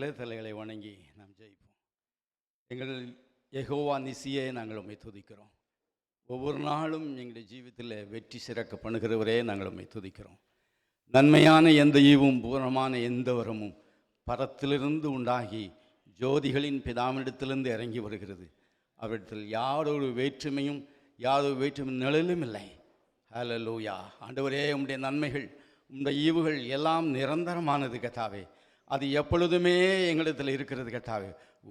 தலைகளை வணங்கி நாம் ஜெயிப்போம். எங்கள் யெகோவா நிசியே நாங்கள் உம்மை துதிக்கிறோம். ஒவ்வொரு நாளும் எங்களுடைய ஜீவித்தில் வெற்றி சிறக்க பண்ணுகிறவரே நாங்கள் உம்மை துதிக்கிறோம். நன்மையான எந்த ஈவும் பூரணமான எந்த வரமும் பரத்திலிருந்து உண்டாகி ஜோதிகளின் பிதாவினிடத்திலிருந்து இறங்கி வருகிறது. அவரிடத்தில் யாரொரு வேற்றுமையும் நிழலும் இல்லை. ஹல்லேலூயா. ஆண்டவரே, உம்முடைய நன்மைகள் உம்முடைய ஈவுகள் எல்லாம் நிரந்தரமானது கர்த்தாவே. அது எப்பொழுதுமே எங்களிடத்தில் இருக்கிறது கர்த்தாவே.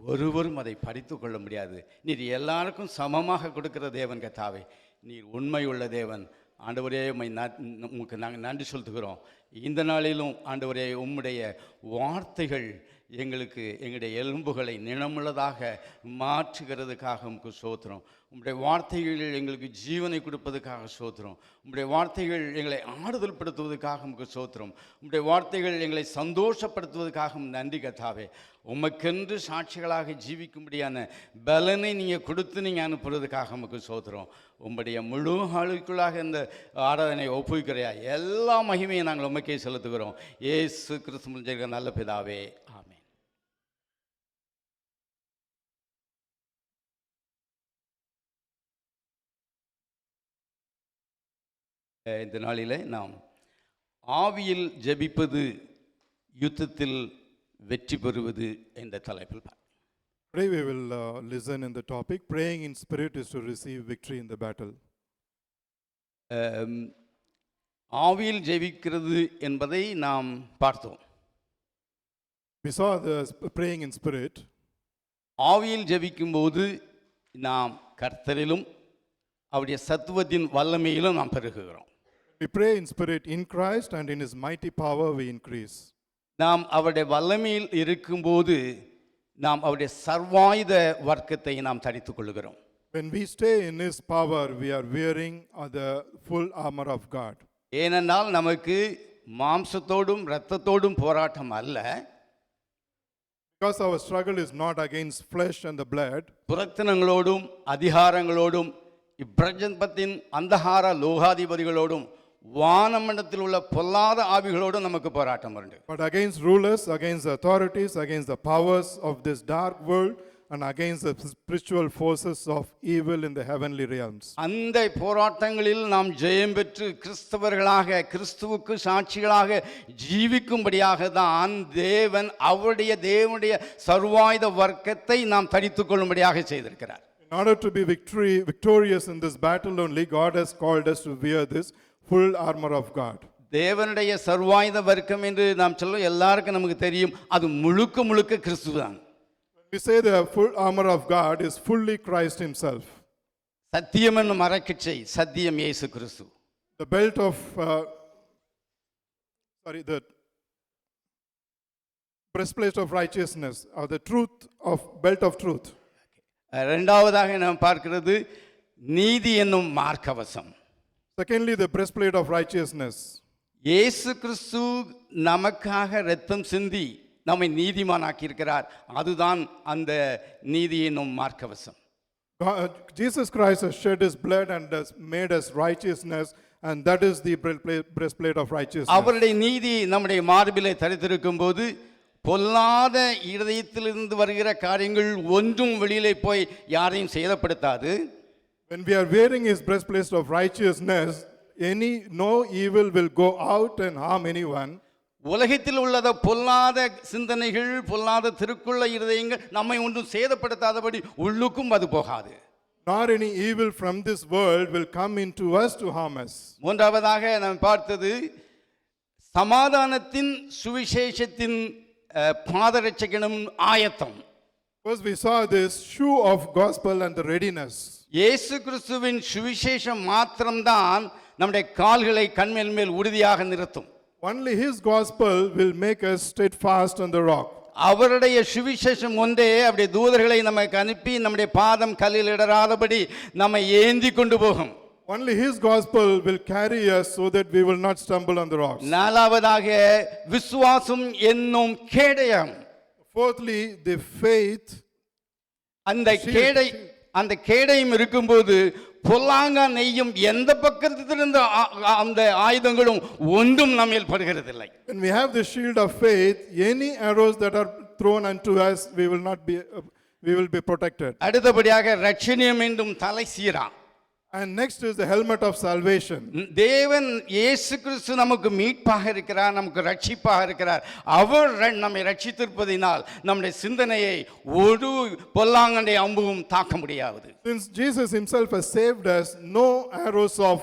ஒருவரும் அதை படித்து கொள்ள முடியாது. நீர் எல்லாருக்கும் சமமாக கொடுக்கிற தேவன் கர்த்தாவே. நீர் உண்மை உள்ள தேவன். ஆண்டவரே, உமக்கு நாங்கள் நன்றி செலுத்துகிறோம். இந்த நாளிலும் ஆண்டவரே, உம்முடைய வார்த்தைகள் எங்களுடைய எலும்புகளை நினமுள்ளதாக மாற்றுகிறதுக்காக உமக்கு ஸ்தோத்திரம். உம்முடைய வார்த்தைகள் எங்களுக்கு ஜீவனை கொடுப்பதற்காக ஸ்தோத்திரம். உம்முடைய வார்த்தைகள் எங்களை ஆறுதல் படுத்துவதற்காக உமக்கு ஸ்தோத்திரம். உம்முடைய வார்த்தைகள் எங்களை சந்தோஷப்படுத்துவதற்காக நன்றி கர்த்தாவே. உமக்கென்று சாட்சிகளாக ஜீவிக்கும்படியான பலனை நீங்கள் கொடுத்து நீங்கள் அனுப்புறதுக்காக உமக்கு ஸ்தோத்திரம். உம்முடைய முழு ஆளுக்குள்ளாக இந்த ஆராதனை ஒப்புவிக்கிறையா எல்லா மகிமையை நாங்கள் உமக்கே செலுத்துகிறோம். இயேசு கிறிஸ்து நல்ல பிதாவே, ஆமென். இந்த நாளிலே நாம் ஆவியில் ஜெபிப்பது யுத்தத்தில் வெற்றி பெறுவது என்ற தலைப்பில் Today we will listen in the topic, praying in spirit is to receive victory in the battle. ஆவியில் ஜெபிக்கிறது என்பதை நாம் பார்த்தோம். We saw the praying in spirit. ஆவியில் ஜெபிக்கும்போது நாம் கர்த்தரிலும் அவருடைய சத்துவத்தின் வல்லமையிலும் நாம் பெருகுகிறோம். We pray in spirit in Christ, and in his mighty power we increase. நாம் அவருடைய வல்லமையில் இருக்கும்போது நாம் அவருடைய சர்வாயுத வர்க்கத்தை நாம் தரித்துக் கொள்கிறோம். When we stay in his power, we are wearing the full armor of God. ஏனென்றால் நமக்கு மாம்சத்தோடும் இரத்தத்தோடும் போராட்டம் அல்ல. Because our struggle is not against flesh and the blood. புரத்தனங்களோடும் அதிகாரங்களோடும் இப்பிரபஞ்சத்தின் அந்தகார லோகாதிபதிகளோடும் வானமண்டலத்தில் உள்ள பொல்லாத ஆவிகளோடும் நமக்கு போராட்டம் உண்டு. But against rulers, against the authorities, against the powers of this dark world, and against the spiritual forces of evil in the heavenly realms. அந்த போராட்டங்களில் நாம் ஜெயம் பெற்று கிறிஸ்தவர்களாக கிறிஸ்துவுக்கு சாட்சிகளாக ஜீவிக்கும்படியாக தான் தேவன் தேவனுடைய சர்வாயுத வர்க்கத்தை நாம் தரித்துக் கொள்ளும்படியாக செய்திருக்கிறார். In order to be victorious in this battle only, God has called us to wear this full armor of God. தேவனுடைய சர்வாயுத வர்க்கம் என்று நாம் சொல்ல எல்லாருக்கும் நமக்கு தெரியும். அது முழுக்க கிறிஸ்துதான். We say the full armor of God is fully Christ himself. சத்தியம் என்னும் மரக்கச்சை சத்தியம் இயேசு கிறிஸ்து. The belt of the breastplate of righteousness, or the truth of belt of truth. இரண்டாவதாக நாம் பார்க்கிறது நீதி என்னும் மார்க்கவசம். Secondly, the breastplate of righteousness. இயேசு கிறிஸ்து நமக்காக இரத்தம் சிந்தி நம்மை நீதிமானாக்கி இருக்கிறார். அதுதான் அந்த நீதி என்னும் மார்க்கவசம். Jesus Christ has shed his blood and has made us righteousness, and that is the breastplate of righteousness. அவருடைய நீதி நம்முடைய மார்பிலே தரித்திருக்கும் போது பொல்லாத இதயத்திலிருந்து வருகிற காரியங்கள் ஒன்றும் வெளியிலே போய் யாரையும் சேதப்படுத்தாது. When we are wearing his breastplate of righteousness, no evil will go out and harm anyone. உலகத்தில் உள்ளத பொல்லாத சிந்தனைகள் பொல்லாத திருக்குள்ள இருதயங்கள் நம்மை ஒன்றும் சேதப்படுத்தாதபடி உள்ளுக்கும் அது போகாது. Nor any evil from this world will come into us to harm us. மூன்றாவதாக நாம் பார்த்தது சமாதானத்தின் சுவிசேஷத்தின் பாதரட்சகனும் ஆயத்தம். First we saw this shoe of gospel and the readiness. இயேசு கிறிஸ்துவின் சுவிசேஷம் மாத்திரம்தான் நம்முடைய கால்களை கண்மேல் மேல் உறுதியாக நிறுத்தும். Only his gospel will make us steadfast on the rock. அவருடைய சுவிசேஷம் ஒன்றே அவருடைய தூதர்களை நமக்கு அனுப்பி நம்முடைய பாதம் கல்லில் இடராதபடி நம்மை ஏந்தி கொண்டு போகும். Only his gospel will carry us so that we will not stumble on the rocks. நாலாவதாக விசுவாசம் என்னும் கேடயம். Fourthly, the faith. அந்த கேடயம் இருக்கும்போது பொல்லாங்க நெய்யும் எந்த பக்கத்திலிருந்து அந்த ஆயுதங்களும் ஒன்றும் நம்மேல் படுகிறதில்லை. When we have the shield of faith, any arrows that are thrown unto us, we will be protected. அடுத்தபடியாக ரட்சணியம் என்றும் தலை சீரா. And next is the helmet of salvation. தேவன் இயேசு கிறிஸ்து நமக்கு மீட்பாக இருக்கிறார், நமக்கு ரட்சிப்பாக இருக்கிறார். அவர் நம்மை ரட்சித்திருப்பதினால் நம்முடைய சிந்தனையை ஒரு பொல்லாங்கண்டை அம்பும் தாக்க முடியாது. Since Jesus himself has saved us, no arrows of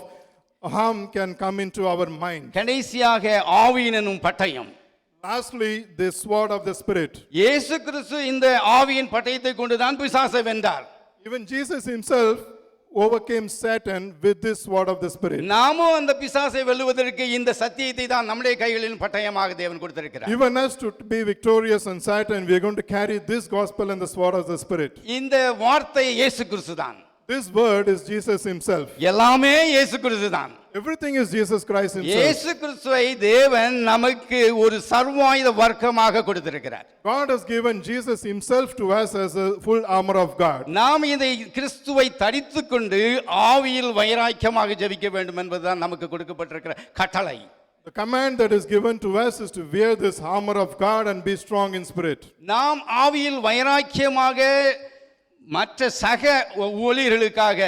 harm can come into our mind. கடைசியாக ஆவியின் எனும் பட்டயம். Lastly, the sword of the Spirit. இயேசு கிறிஸ்து இந்த ஆவியின் பட்டயத்தை கொண்டு தான் பிசாசை வென்றார். Even Jesus himself overcame Satan with this sword of the Spirit. நாமும் அந்த பிசாசை வெல்லுவதற்கு இந்த சத்தியத்தை தான் நம்முடைய கைகளில் பட்டயமாக தேவன் கொடுத்திருக்கிறார். Even us to be victorious on Satan, we are going to carry this gospel and the sword of the Spirit. இந்த வார்த்தை இயேசு கிறிஸ்து தான். This word is Jesus himself. எல்லாமே இயேசு கிறிஸ்து தான். Everything is Jesus Christ himself. இயேசு கிறிஸ்துவை தேவன் நமக்கு ஒரு சர்வாயுத வர்க்கமாக கொடுத்திருக்கிறார். God has given Jesus himself to us as a full armor of God. நாம் இதை கிறிஸ்துவை தரித்துக்கொண்டு ஆவியில் வைராக்கியமாக ஜெபிக்க வேண்டும் என்பதுதான் நமக்கு கொடுக்கப்பட்டிருக்கிற கட்டளை. The command that is given to us is to wear this armor of God and be strong in spirit. நாம் ஆவியில் வைராக்கியமாக மற்ற சக ஊழியர்களுக்காக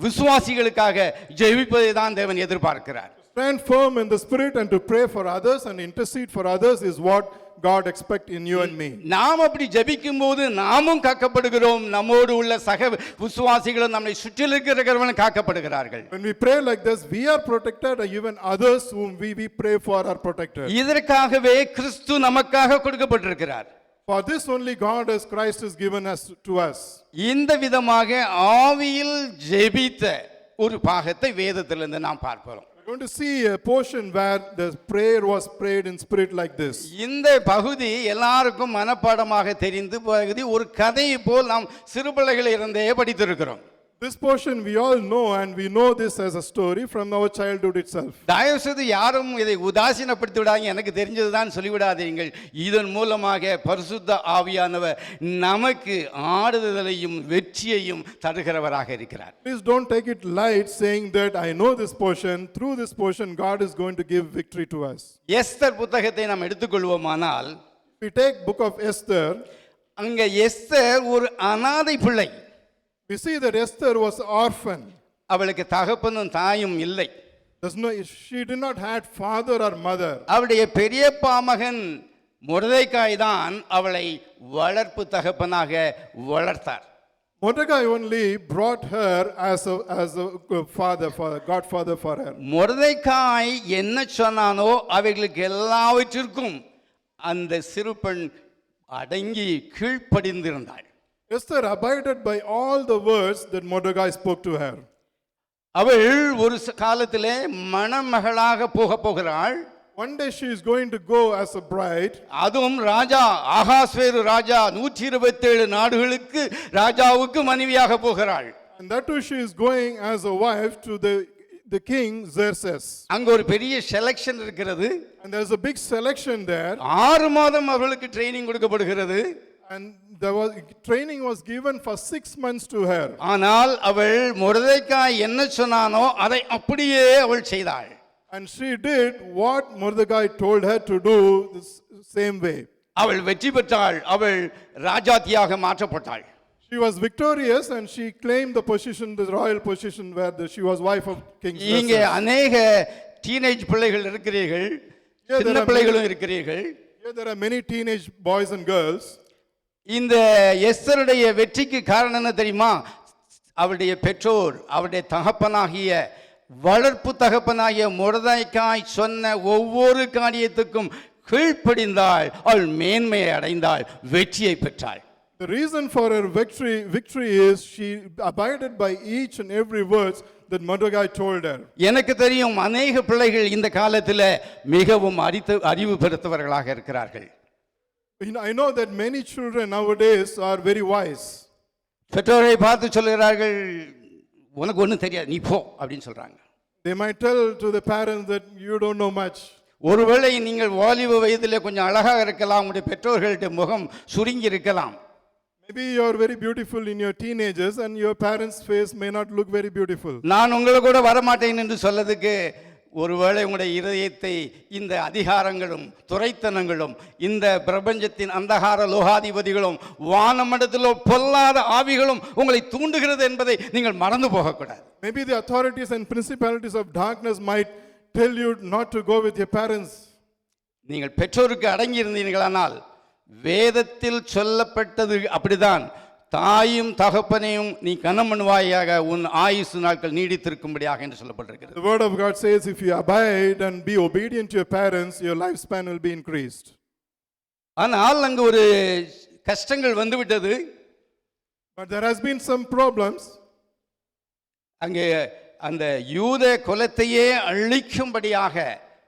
விசுவாசிகளுக்காக ஜெபிப்பதை தான் தேவன் எதிர்பார்க்கிறார். Stand firm in the spirit and to pray for others and intercede for others is what God expects in you and me. நாம் அப்படி ஜெபிக்கும் போது நாமும் காக்கப்படுகிறோம், நம்மோடு உள்ள சக விசுவாசிகளும் நம்மை சுற்றி இருக்கிறவர்களும் காக்கப்படுகிறார்கள். When we pray like this, we are protected, and even others whom we pray for are protected. இதற்காகவே கிறிஸ்து நமக்காக கொடுக்கப்பட்டிருக்கிறார். For this only God as Christ has given us to us. இந்த விதமாக ஆவியில் ஜெபித்த ஒரு பாகத்தை வேதத்திலிருந்து நாம் பார்ப்போம். We're going to see a portion where the prayer was prayed in spirit like this. இந்த பகுதி எல்லாருக்கும் மனப்பாடமாக தெரிந்து பகுதி ஒரு கதையை போல் நாம் சிறுபிள்ளைகளில் இருந்தே படித்திருக்கிறோம். This portion we all know, and we know this as a story from our childhood itself. தயவு செய்து யாரும் இதை உதாசீனப்படுத்தி விடாதீங்க, எனக்கு தெரிஞ்சதுதான் சொல்லிவிடாதீர்கள். இதன் மூலமாக பரிசுத்த ஆவியானவர் நமக்கு ஆறுதலையும் வெற்றியையும் தருகிறவராக இருக்கிறார். Please don't take it light saying that I know this portion. Through this portion God is going to give victory to us. Esther புத்தகத்தை நாம் எடுத்துக்கொள்வோமானால், If we take book of Esther, அங்க எஸ்தர் ஒரு அனாதை பிள்ளை. we see that Esther was orphan. அவளுக்கு தகப்பனும் தாயும் இல்லை. She did not had father or mother. அவளுடைய பெரியப்பா மகன் மொர்தெகாய் தான் அவளை வளர்ப்பு தகப்பனாக வளர்த்தார். Mordecai only brought her as a father, godfather for her. மொர்தெகாய் என்ன சொன்னானோ அவைகளுக்கு எல்லாவற்றிற்கும் அந்த சிறு பெண் அடங்கி கீழ்ப்படிந்திருந்தாள். Esther abided by all the words that Mordecai spoke to her. அவள் ஒரு காலத்திலே மணமகளாக போகிறாள். One day she is going to go as a bride. அதுவும் ராஜா ஆகாஸ்வேரு ராஜா 127 நாடுகளுக்கு ராஜாவுக்கு மனைவியாக போகிறாள். And that too she is going as a wife to the king Xerxes. அங்க ஒரு பெரிய செலக்ஷன் இருக்கிறது. And there's a big selection there. 6 மாதம் அவளுக்கு ட்ரெய்னிங் கொடுக்கப்படுகிறது. And training was given for 6 months to her. ஆனால் அவள் மொர்தெகாய் என்ன சொன்னானோ அதை அப்படியே அவள் செய்தாள். And she did what Mordecai told her to do the same way. அவள் வெற்றி பெற்றாள். அவள் ராஜாத்தியாக மாற்றப்பட்டாள். She was victorious and she claimed the position, the royal position where she was wife of King Xerxes. இங்கே अनेक டீனேஜ் பிள்ளைகள் இருக்கிறீர்கள், சின்ன பிள்ளைகளும் இருக்கிறீர்கள். Here there are many teenage boys and girls. இந்த எஸ்தருடைய வெற்றிக்கு காரணம் என்ன தெரியுமா? அவளுடைய பெற்றோர், அவளுடைய தகப்பனாகிய வளர்ப்பு தகப்பனாகிய மொர்தெகாய் சொன்ன ஒவ்வொரு காரியத்துக்கும் கீழ்ப்படிந்தாள். அவள் மேன்மையை அடைந்தாள், வெற்றியை பெற்றாள். The reason for her victory is she abided by each and every words that Mordecai told her. எனக்கு தெரியும் अनेक பிள்ளைகள் இந்த காலத்தில் மிகவும் அறிவு பெற்றவர்களாக இருக்கிறார்கள். I know that many children nowadays are very wise. பெற்றோரை பார்த்து சொல்கிறார்கள், உனக்கு ஒன்றும் தெரியாது, நீ போ அப்படின்னு சொல்றாங்க. They might tell to the parents that you don't know much. ஒருவேளை நீங்கள் வாலிப வயதிலே கொஞ்சம் அழகாக இருக்கலாம், உங்களுடைய பெற்றோர்களுடைய முகம் சுருங்கி இருக்கலாம். Maybe you are very beautiful in your teenagers and your parents' face may not look very beautiful. நான் உங்களை கூட வரமாட்டேன் என்று சொல்லதுக்கு ஒருவேளை உங்களுடைய இதயத்தை இந்த அதிகாரங்களும் துரைத்தனங்களும் இந்த பிரபஞ்சத்தின் அந்தகார லோகாதிபதிகளும் வானமண்டலத்திலோ பொல்லாத ஆவிகளும் உங்களை தூண்டுகிறது என்பதை நீங்கள் மறந்து போகக்கூடாது. Maybe the authorities and principalities of darkness might tell you not to go with your parents. நீங்கள் பெற்றோருக்கு அடங்கி இருந்தீர்களானால் வேதத்தில் சொல்லப்பட்டது அப்படிதான். தாயும் தகப்பனையும் நீ கனம் பண்ணுவாயாக, உன் ஆயுசு நாட்கள் நீடித்திருக்கும்படியாக என்று சொல்லப்பட்டிருக்கிறது. The word of God says if you abide and be obedient to your parents, your lifespan will be increased. ஆனால் அங்கு ஒரு கஷ்டங்கள் வந்துவிட்டது. But there has been some problems. அங்கே அந்த யூத குலத்தையே அழிக்கும்படியாக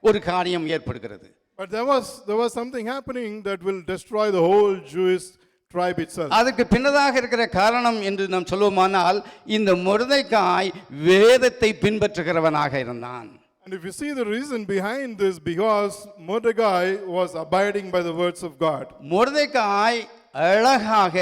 ஒரு காரியம் ஏற்படுகிறது. But there was something happening that will destroy the whole Jewish tribe itself. அதுக்கு பின்னதாக இருக்கிற காரணம் என்று நாம் சொல்லுவோமானால், இந்த மொர்தெகாய் வேதத்தை பின்பற்றுகிறவனாக இருந்தான். And if you see the reason behind this, because Mordecai was abiding by the words of God. மொர்தெகாய் அழகாக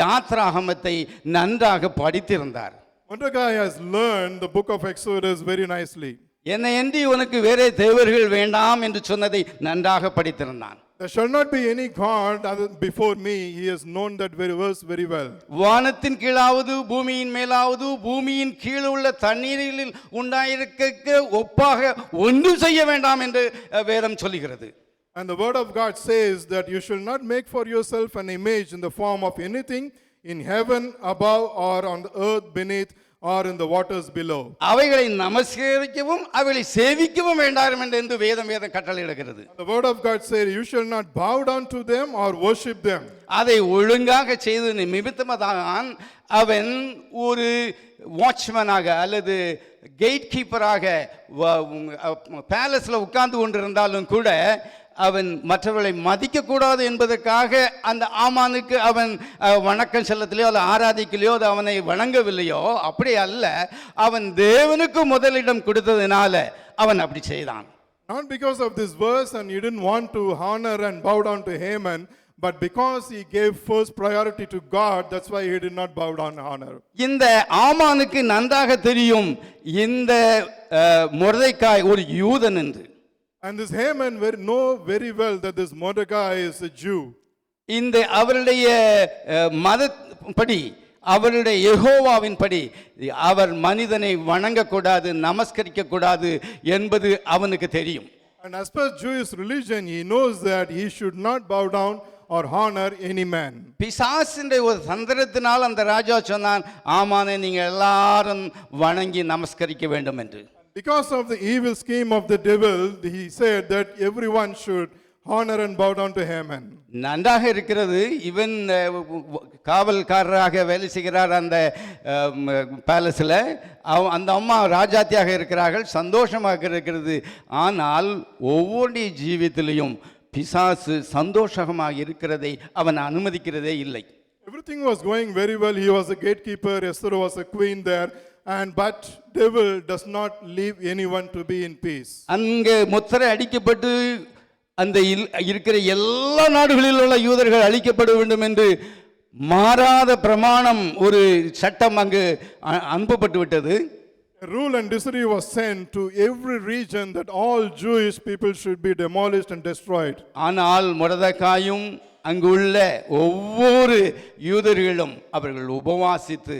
யாத்ராகமத்தை நன்றாக படித்திருந்தார். Mordecai has learned the book of Exodus very nicely. என்னையன்றி உனக்கு வேறே தேவர்கள் வேண்டாம் என்று சொன்னதை நன்றாக படித்திருந்தான். There shall not be any God before me. He has known that verse very well. வானத்தின் கீழாவது பூமியின் மேலாவது பூமியின் கீழ் உள்ள தண்ணீரில் உண்டாயிருக்க ஒப்பாக ஒன்றும் செய்ய வேண்டாம் என்று வேதம் சொல்லுகிறது. And the word of God says that you shall not make for yourself an image in the form of anything in heaven above or on the earth beneath or in the waters below. அவைகளை நமஸ்கரிக்கவும் அவைகளை சேவிக்கவும் வேண்டாம் என்று வேதம் கட்டளையிடுகிறது. The word of God says you shall not bow down to them or worship them. அதை ஒழுங்காக செய்து நிமித்தமாக அவன் ஒரு வாட்ச்மேனாக அல்லது கேட் கீப்பராக பேலஸ்ல உட்கார்ந்து கொண்டிருந்தாலும் கூட அவன் மற்றவர்களை மதிக்கக்கூடாது என்பதற்காக அந்த ஆமானுக்கு அவன் வணக்கம் செல்லத்திலையோ அல்ல ஆராதிக்கலையோ அது அவனை வணங்கவில்லையோ, அப்படி அல்ல, அவன் தேவனுக்கு முதலிடம் கொடுத்ததுனால அவன் அப்படி செய்தான். Not because of this verse and he didn't want to honor and bow down to Haman, but because he gave first priority to God, that's why he did not bow down and honor. இந்த ஆமானுக்கு நன்றாக தெரியும் இந்த மொர்தெகாய் ஒரு யூதன் என்று. And this Haman know very well that this Mordecai is a Jew. இந்த அவருடைய மதப்படி அவருடைய யெகோவாவின் படி அவர் மனிதனை வணங்கக்கூடாது நமஸ்கரிக்க கூடாது என்பது அவனுக்கு தெரியும். And as per Jewish religion, he knows that he should not bow down or honor any man. பிசாசிന്റെ ஒரு தந்திரத்தினால் அந்த ராஜா சொன்னான், ஆமானே நீங்க எல்லாரும் வணங்கி நமஸ்கரிக்க வேண்டும் என்று. Because of the evil scheme of the devil, he said that everyone should honor and bow down to Haman. நன்றாக இருக்கிறது. இவன் காவல்காரராக வேலை செய்கிறார் அந்த பேலஸில். அந்த அம்மா ராஜாத்தியாக இருக்கிறார்கள், சந்தோஷமாக இருக்கிறது. ஆனால் ஒவ்வொரு ஜீவித்திலையும் பிசாசு சந்தோஷமாக இருக்கிறதை அவன் அனுமதிக்கிறதே இல்லை. Everything was going very well. He was a gatekeeper. Esther was a queen there. But devil does not leave anyone to be in peace. அங்கே முத்திரை அடிக்கப்பட்டு அந்த இருக்கிற எல்லா நாடுகளில் உள்ள யூதர்கள் அழிக்கப்பட வேண்டும் என்று மாறாத பிரமாணம் ஒரு சட்டம் அங்கு அனுப்பப்பட்டு விட்டது. A rule and decree was sent to every region that all Jewish people should be demolished and destroyed. ஆனால் மொர்தெகாயும் அங்குள்ள ஒவ்வொரு யூதர்களும் அவர்கள் உபவாசித்து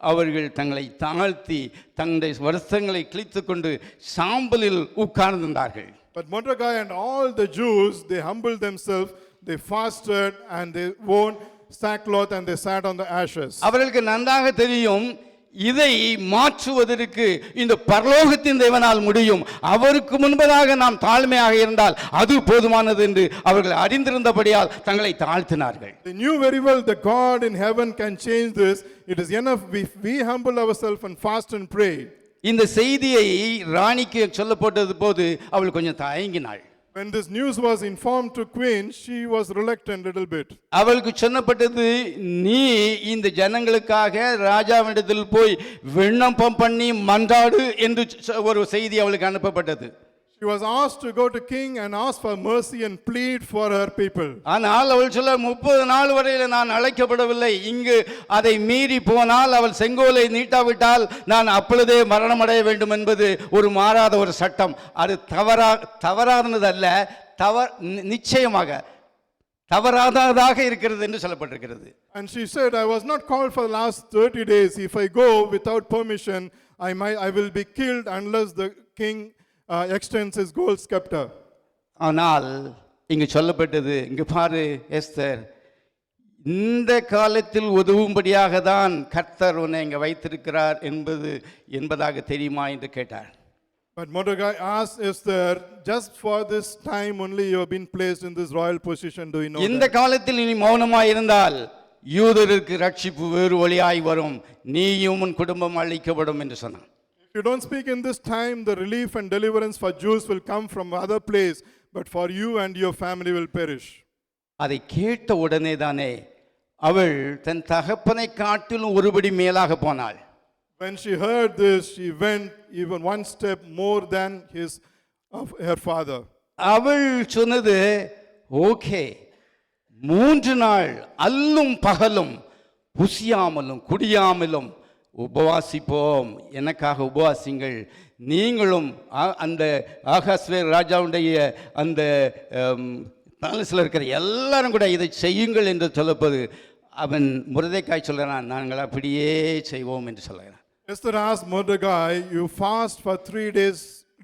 அவர்கள் தங்களை தாழ்த்தி தங்களுடைய வருஷங்களை கிழித்து கொண்டு சாம்பலில் உட்கார்ந்திருந்தார்கள். But Mordecai and all the Jews, they humbled themselves, they fasted and they wore sackcloth and they sat on the ashes. அவர்களுக்கு நன்றாக தெரியும் இதை மாற்றுவதற்கு இந்த பரலோகத்தின் தேவனால் முடியும். அவருக்கு முன்பதாக நாம் தாழ்மையாக இருந்தால் அது போதுமானது என்று அவர்கள் அறிந்திருந்தபடியால் தங்களை தாழ்த்தினார்கள். They knew very well that God in heaven can change this. It is enough if we humble ourselves and fast and pray. இந்த செய்தியை ராணிக்கு சொல்லப்பட்டது போது அவள் கொஞ்சம் தயங்கினாள். When this news was informed to queen, she was reluctant a little bit. அவளுக்கு சொன்னப்பட்டது, நீ இந்த ஜனங்களுக்காக ராஜாவிடத்தில் போய் விண்ணப்பம் பண்ணி மன்றாடு என்று ஒரு செய்தி அவளுக்கு அனுப்பப்பட்டது. She was asked to go to king and ask for mercy and plead for her people. ஆனால் அவள் சொல்ல 30 நாள் வரையில் நான் அழைக்கப்படவில்லை, இங்கு அதை மீறி போனால் அவள் செங்கோலை நீட்டாவிட்டால் நான் அப்பொழுதே மரணமடைய வேண்டும் என்பது ஒரு மாறாத ஒரு சட்டம். அது தவறானதல்ல, நிச்சயமாக தவறாததாக இருக்கிறது என்று சொல்லப்பட்டிருக்கிறது. And she said, I was not called for the last 30 days. If I go without permission, I will be killed unless the king extends his gold scepter. ஆனால் இங்கு சொல்லப்பட்டது, இங்கு பாரு எஸ்தர், இந்த காலத்தில் உதவும்படியாக தான் கர்த்தர் உன்னை இங்கே வைத்திருக்கிறார் என்பதாக தெரியுமா என்று கேட்டார். But Mordecai asked Esther, just for this time only you have been placed in this royal position, do you know இந்த that? காலத்தில் நீ மௌனமாய் இருந்தால் யூதருக்கு ரட்சிப்பு வேறு வழியாய் வரும், நீயும் உன் குடும்பம் அழிக்கப்படும் என்று சொன்னான். If you don't speak in this time, the relief and deliverance for Jews will come from other place, but for you and your family will perish. அதை கேட்ட உடனே தானே அவள் தன் தகப்பனை காட்டிலும் ஒருபடி மேலாக போனாள். When she heard this, she went even one step more than her father. அவள் சொன்னது, ஓகே, 3 நாள் அல்லும் பகலும் புசியாமலும் குடியாமலும் உபவாசிப்போம், எனக்காக உபவாசிங்கள், நீங்களும் அந்த ஆகாஸ்வேர் ராஜாவுடைய அந்த பேலஸில் இருக்கிற எல்லாரும் கூட இதை செய்யுங்கள் என்று சொல்லப்போது அவன் முருதைக்காய் சொல்கிறான், நாங்கள் அப்படியே செய்வோம் என்று சொல்கிறான். Esther asked Mordecai, you fast for 3 days,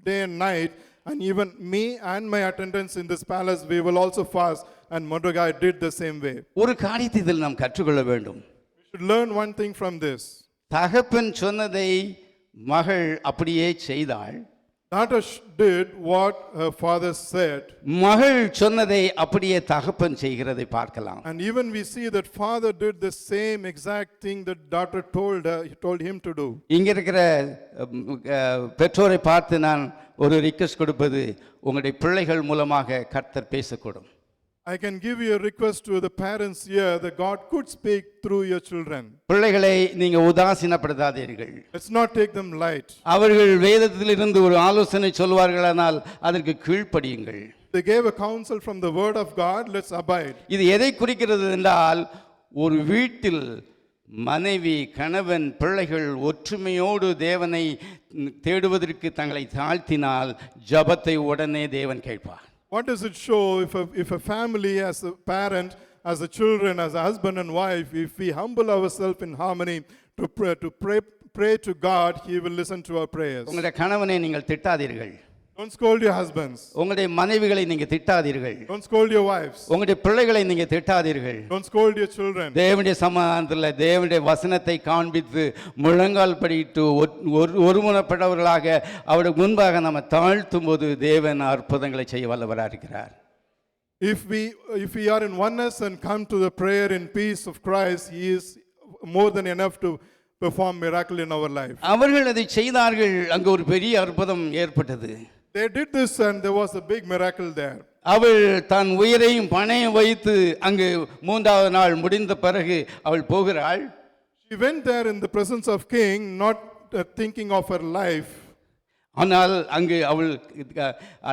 day and night, and even me and my attendants in this palace, we will also fast. And Mordecai did the same way. ஒரு காரியத்தை இதில் நாம் கற்றுக்கொள்ள வேண்டும். We should learn one thing from this. தகப்பன் சொன்னதை மகள் அப்படியே செய்தாள். Daughter did what her father said. மகள் சொன்னதை அப்படியே தகப்பன் செய்கிறதை பார்க்கலாம். And even we see that father did the same exact thing that daughter told him to do. இங்க இருக்கிற பெற்றோரை பார்த்து நான் ஒரு ரிக்வெஸ்ட் கொடுப்பது, உங்களுடைய பிள்ளைகள் மூலமாக கர்த்தர் பேசக்கூடும். I can give you a request to the parents here that God could speak through your children. பிள்ளைகளை நீங்க உதாசீனப்படுத்தாதீர்கள். Let's not take them light. அவர்கள் வேதத்திலிருந்து ஒரு ஆலோசனை சொல்வார்களானால் அதற்கு கீழ்ப்படியுங்கள். They gave a counsel from the word of God, let's abide. இது எதை குறிக்கிறது என்றால், ஒரு வீட்டில் மனைவி கணவன் பிள்ளைகள் ஒற்றுமையோடு தேவனை தேடுவதற்கு தங்களை தாழ்த்தினால் ஜபத்தை உடனே தேவன் கேட்பார். What does it show if a family, as a parent, as a children, as a husband and wife, if we humble ourselves in harmony to pray to God, He will listen to our prayers. உங்களுடைய கணவனை நீங்கள் திட்டாதீர்கள். Don't scold your husbands. உங்களுடைய மனைவிகளை நீங்க திட்டாதீர்கள். Don't scold your wives. உங்களுடைய பிள்ளைகளை நீங்க திட்டாதீர்கள். Don't scold your children. தேவனுடைய சமாதானத்தில் தேவனுடைய வசனத்தை காண்பித்து முழங்கால் படிட்டு ஒருமுனப்பட்டவர்களாக அவருடைய முன்பாக நம்ம தாழ்த்தும் போது தேவன் அற்புதங்களை செய்ய வல்லவராக இருக்கிறார். If we are in oneness and come to the prayer in peace of Christ, He is more than enough to perform miracle in our life. அவர்கள் அதை செய்தார்கள், அங்கு ஒரு பெரிய அற்புதம் ஏற்பட்டது. They did this and there was a big miracle there. அவள் தன் உயிரையும் பணையும் வைத்து அங்கு 3வது நாள் முடிந்த பிறகு அவள் போகிறாள். She went there in the presence of king, not thinking of her life. ஆனால் அங்கு அவள்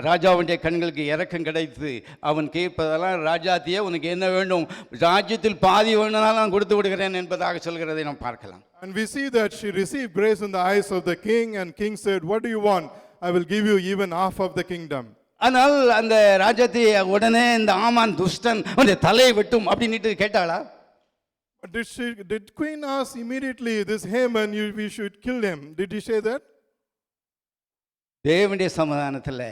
ராஜாவுடைய கண்களுக்கு இரக்கம் கிடைத்து அவன் கேட்பதெல்லாம், ராஜாத்தியே உனக்கு என்ன வேண்டும், ராஜ்யத்தில் பாதி வேணும்னாலும் நான் கொடுத்து விடுகிறேன் என்பதாக சொல்கிறதை நாம் பார்க்கலாம். And we see that she received grace in the eyes of the king, and king said, what do you want? I will give you even half of the kingdom. ஆனால் அந்த ராஜாத்தி உடனே இந்த ஆமான் துஷ்டன் அவனுடைய தலையை வெட்டும் அப்படின்னு கேட்டாளா? Did queen ask immediately, this Haman, we should kill him? Did he say that? தேவனுடைய சமாதானத்தில்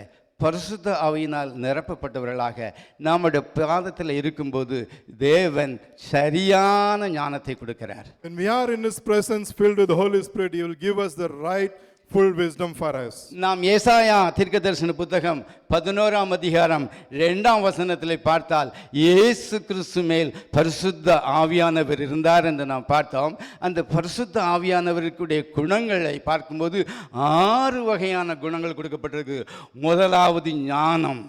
பரிசுத்த ஆவியினால் நிரப்பப்பட்டவர்களாக நம்முடைய பாதத்தில் இருக்கும்போது தேவன் சரியான ஞானத்தை கொடுக்கிறார். When we are in His presence filled with the Holy Spirit, He will give us the right full wisdom for us. நாம் ஏசாயா தீர்க்கதரிசன புத்தகம் 11ஆம் அதிகாரம் 2ஆம் வசனத்திலே பார்த்தால், இயேசு கிறிஸ்து மேல் பரிசுத்த ஆவியானவர் இருந்தார் என்று நாம் பார்த்தோம். அந்த பரிசுத்த ஆவியானவருடைய குணங்களை பார்க்கும்போது 6 வகையான குணங்கள் கொடுக்கப்பட்டிருக்கு. முதலாவது ஞானம்.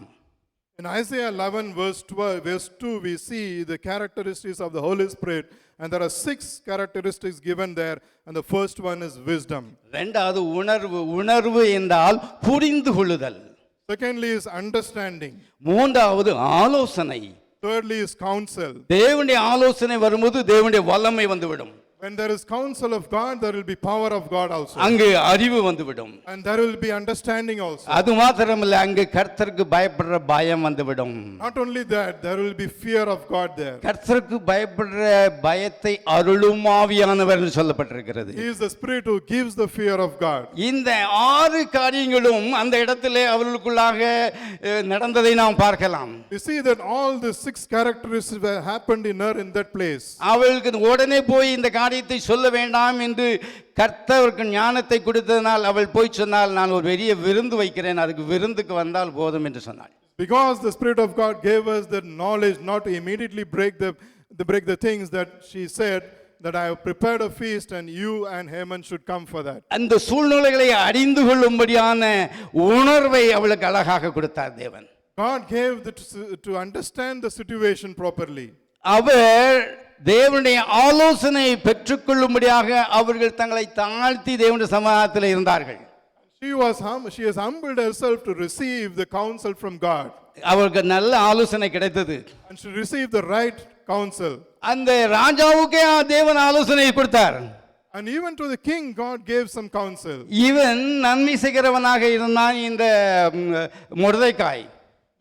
In Isaiah 11 verse 2, we see the characteristics of the Holy Spirit, and there are 6 characteristics given there, and the first one is wisdom. இரண்டாவது உணர்வு. உணர்வு என்றால் புரிந்து கொள்ளுதல். Secondly is understanding. மூன்றாவது ஆலோசனை. Thirdly is counsel. தேவனுடைய ஆலோசனை வரும்போது தேவனுடைய வல்லமை வந்துவிடும். When there is counsel of God, there will be power of God also. அங்கு அறிவு வந்துவிடும். And there will be understanding also. அது மாத்திரமல்ல, அங்கு கர்த்தருக்கு பயப்படுற பயம் வந்துவிடும். Not only that, there will be fear of God there. கர்த்தருக்கு பயப்படுற பயத்தை அருளும் ஆவியானவர் என்று சொல்லப்பட்டிருக்கிறது. He is the Spirit who gives the fear of God. இந்த 6 காரியங்களும் அந்த இடத்திலே அவர்களுக்குள்ளாக நடந்ததை நாம் பார்க்கலாம். You see that all the 6 characteristics that happened in her in that place. அவளுக்கு உடனே போய் இந்த காரியத்தை சொல்ல வேண்டாம் என்று கர்த்தருக்கு ஞானத்தை கொடுத்ததனால் அவள் போய் சொன்னால், நான் ஒரு பெரிய விருந்து வைக்கிறேன், அதுக்கு விருந்துக்கு வந்தால் போதும் என்று சொன்னாள். Because the Spirit of God gave us the knowledge not to immediately break the things that she said, that I have prepared a feast and you and Haman should come for that. அந்த சூழ்நிலைகளை அறிந்து கொள்ளும்படியான உணர்வை அவளுக்கு அழகாக கொடுத்தார் தேவன். God gave to understand the situation properly. அவர் தேவனுடைய ஆலோசனை பெற்றுக்கொள்ளும்படியாக அவர்கள் தங்களை தாழ்த்தி தேவனுடைய சமாதானத்தில் இருந்தார்கள். She has humbled herself to receive the counsel from God. அவருக்கு நல்ல ஆலோசனை கிடைத்தது. And she received the right counsel. அந்த ராஜாவுக்கே தேவன் ஆலோசனை கொடுத்தார். And even to the king, God gave some counsel. இவன் நன்மை செய்கிறவனாக இருந்தான் இந்த மொர்தெகாய்.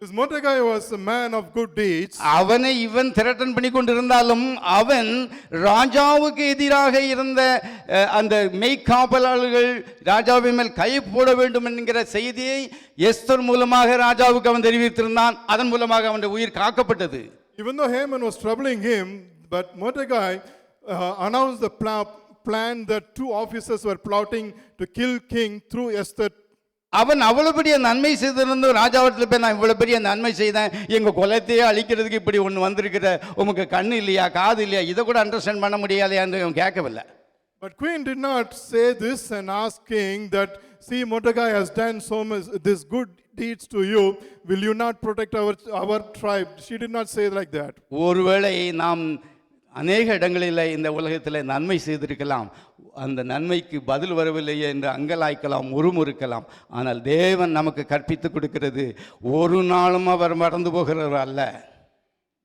This Mordecai was a man of good deeds. அவனை இவன் திரட்டன் பண்ணி கொண்டிருந்தாலும் அவன் ராஜாவுக்கு எதிராக இருந்த அந்த மெய்காவலர்கள் ராஜாவின் மேல் கை போட வேண்டும் என்கிற செய்தியை எஸ்தர் மூலமாக ராஜாவுக்கு அவன் தெரிவித்திருந்தான். அதன் மூலமாக அவனுடைய உயிர் காக்கப்பட்டது. Even though Haman was troubling him, but Mordecai announced the plan that 2 officers were plotting to kill king through Esther. அவன் அவ்வளவு பெரிய நன்மை செய்திருந்து ராஜாவத்தில் போய், நான் இவ்வளவு பெரிய நன்மை செய்தேன், எங்க குலத்தையே அழிக்கிறதுக்கு இப்படி ஒன்று வந்திருக்கிற, உமக்கு கண்ணு இல்லையா, காது இல்லையா, இதை கூட அண்டர்ஸ்டாண்ட் பண்ண முடியாதையா என்று அவன் கேட்கவில்லை. But queen did not say this and ask king that, see, Mordecai has done so much this good deeds to you, will you not protect our tribe? She did not say like that. ஒருவேளை நாம் அநேக இடங்களில் இந்த உலகத்தில் நன்மை செய்திருக்கலாம், அந்த நன்மைக்கு பதில் வரவில்லையே என்று அங்கலாய்க்கலாம், முறுமுறுக்கலாம். ஆனால் தேவன் நமக்கு கற்பித்து கொடுக்கிறது, ஒரு நாளும் அவர் மறந்து போகிறவர் அல்ல.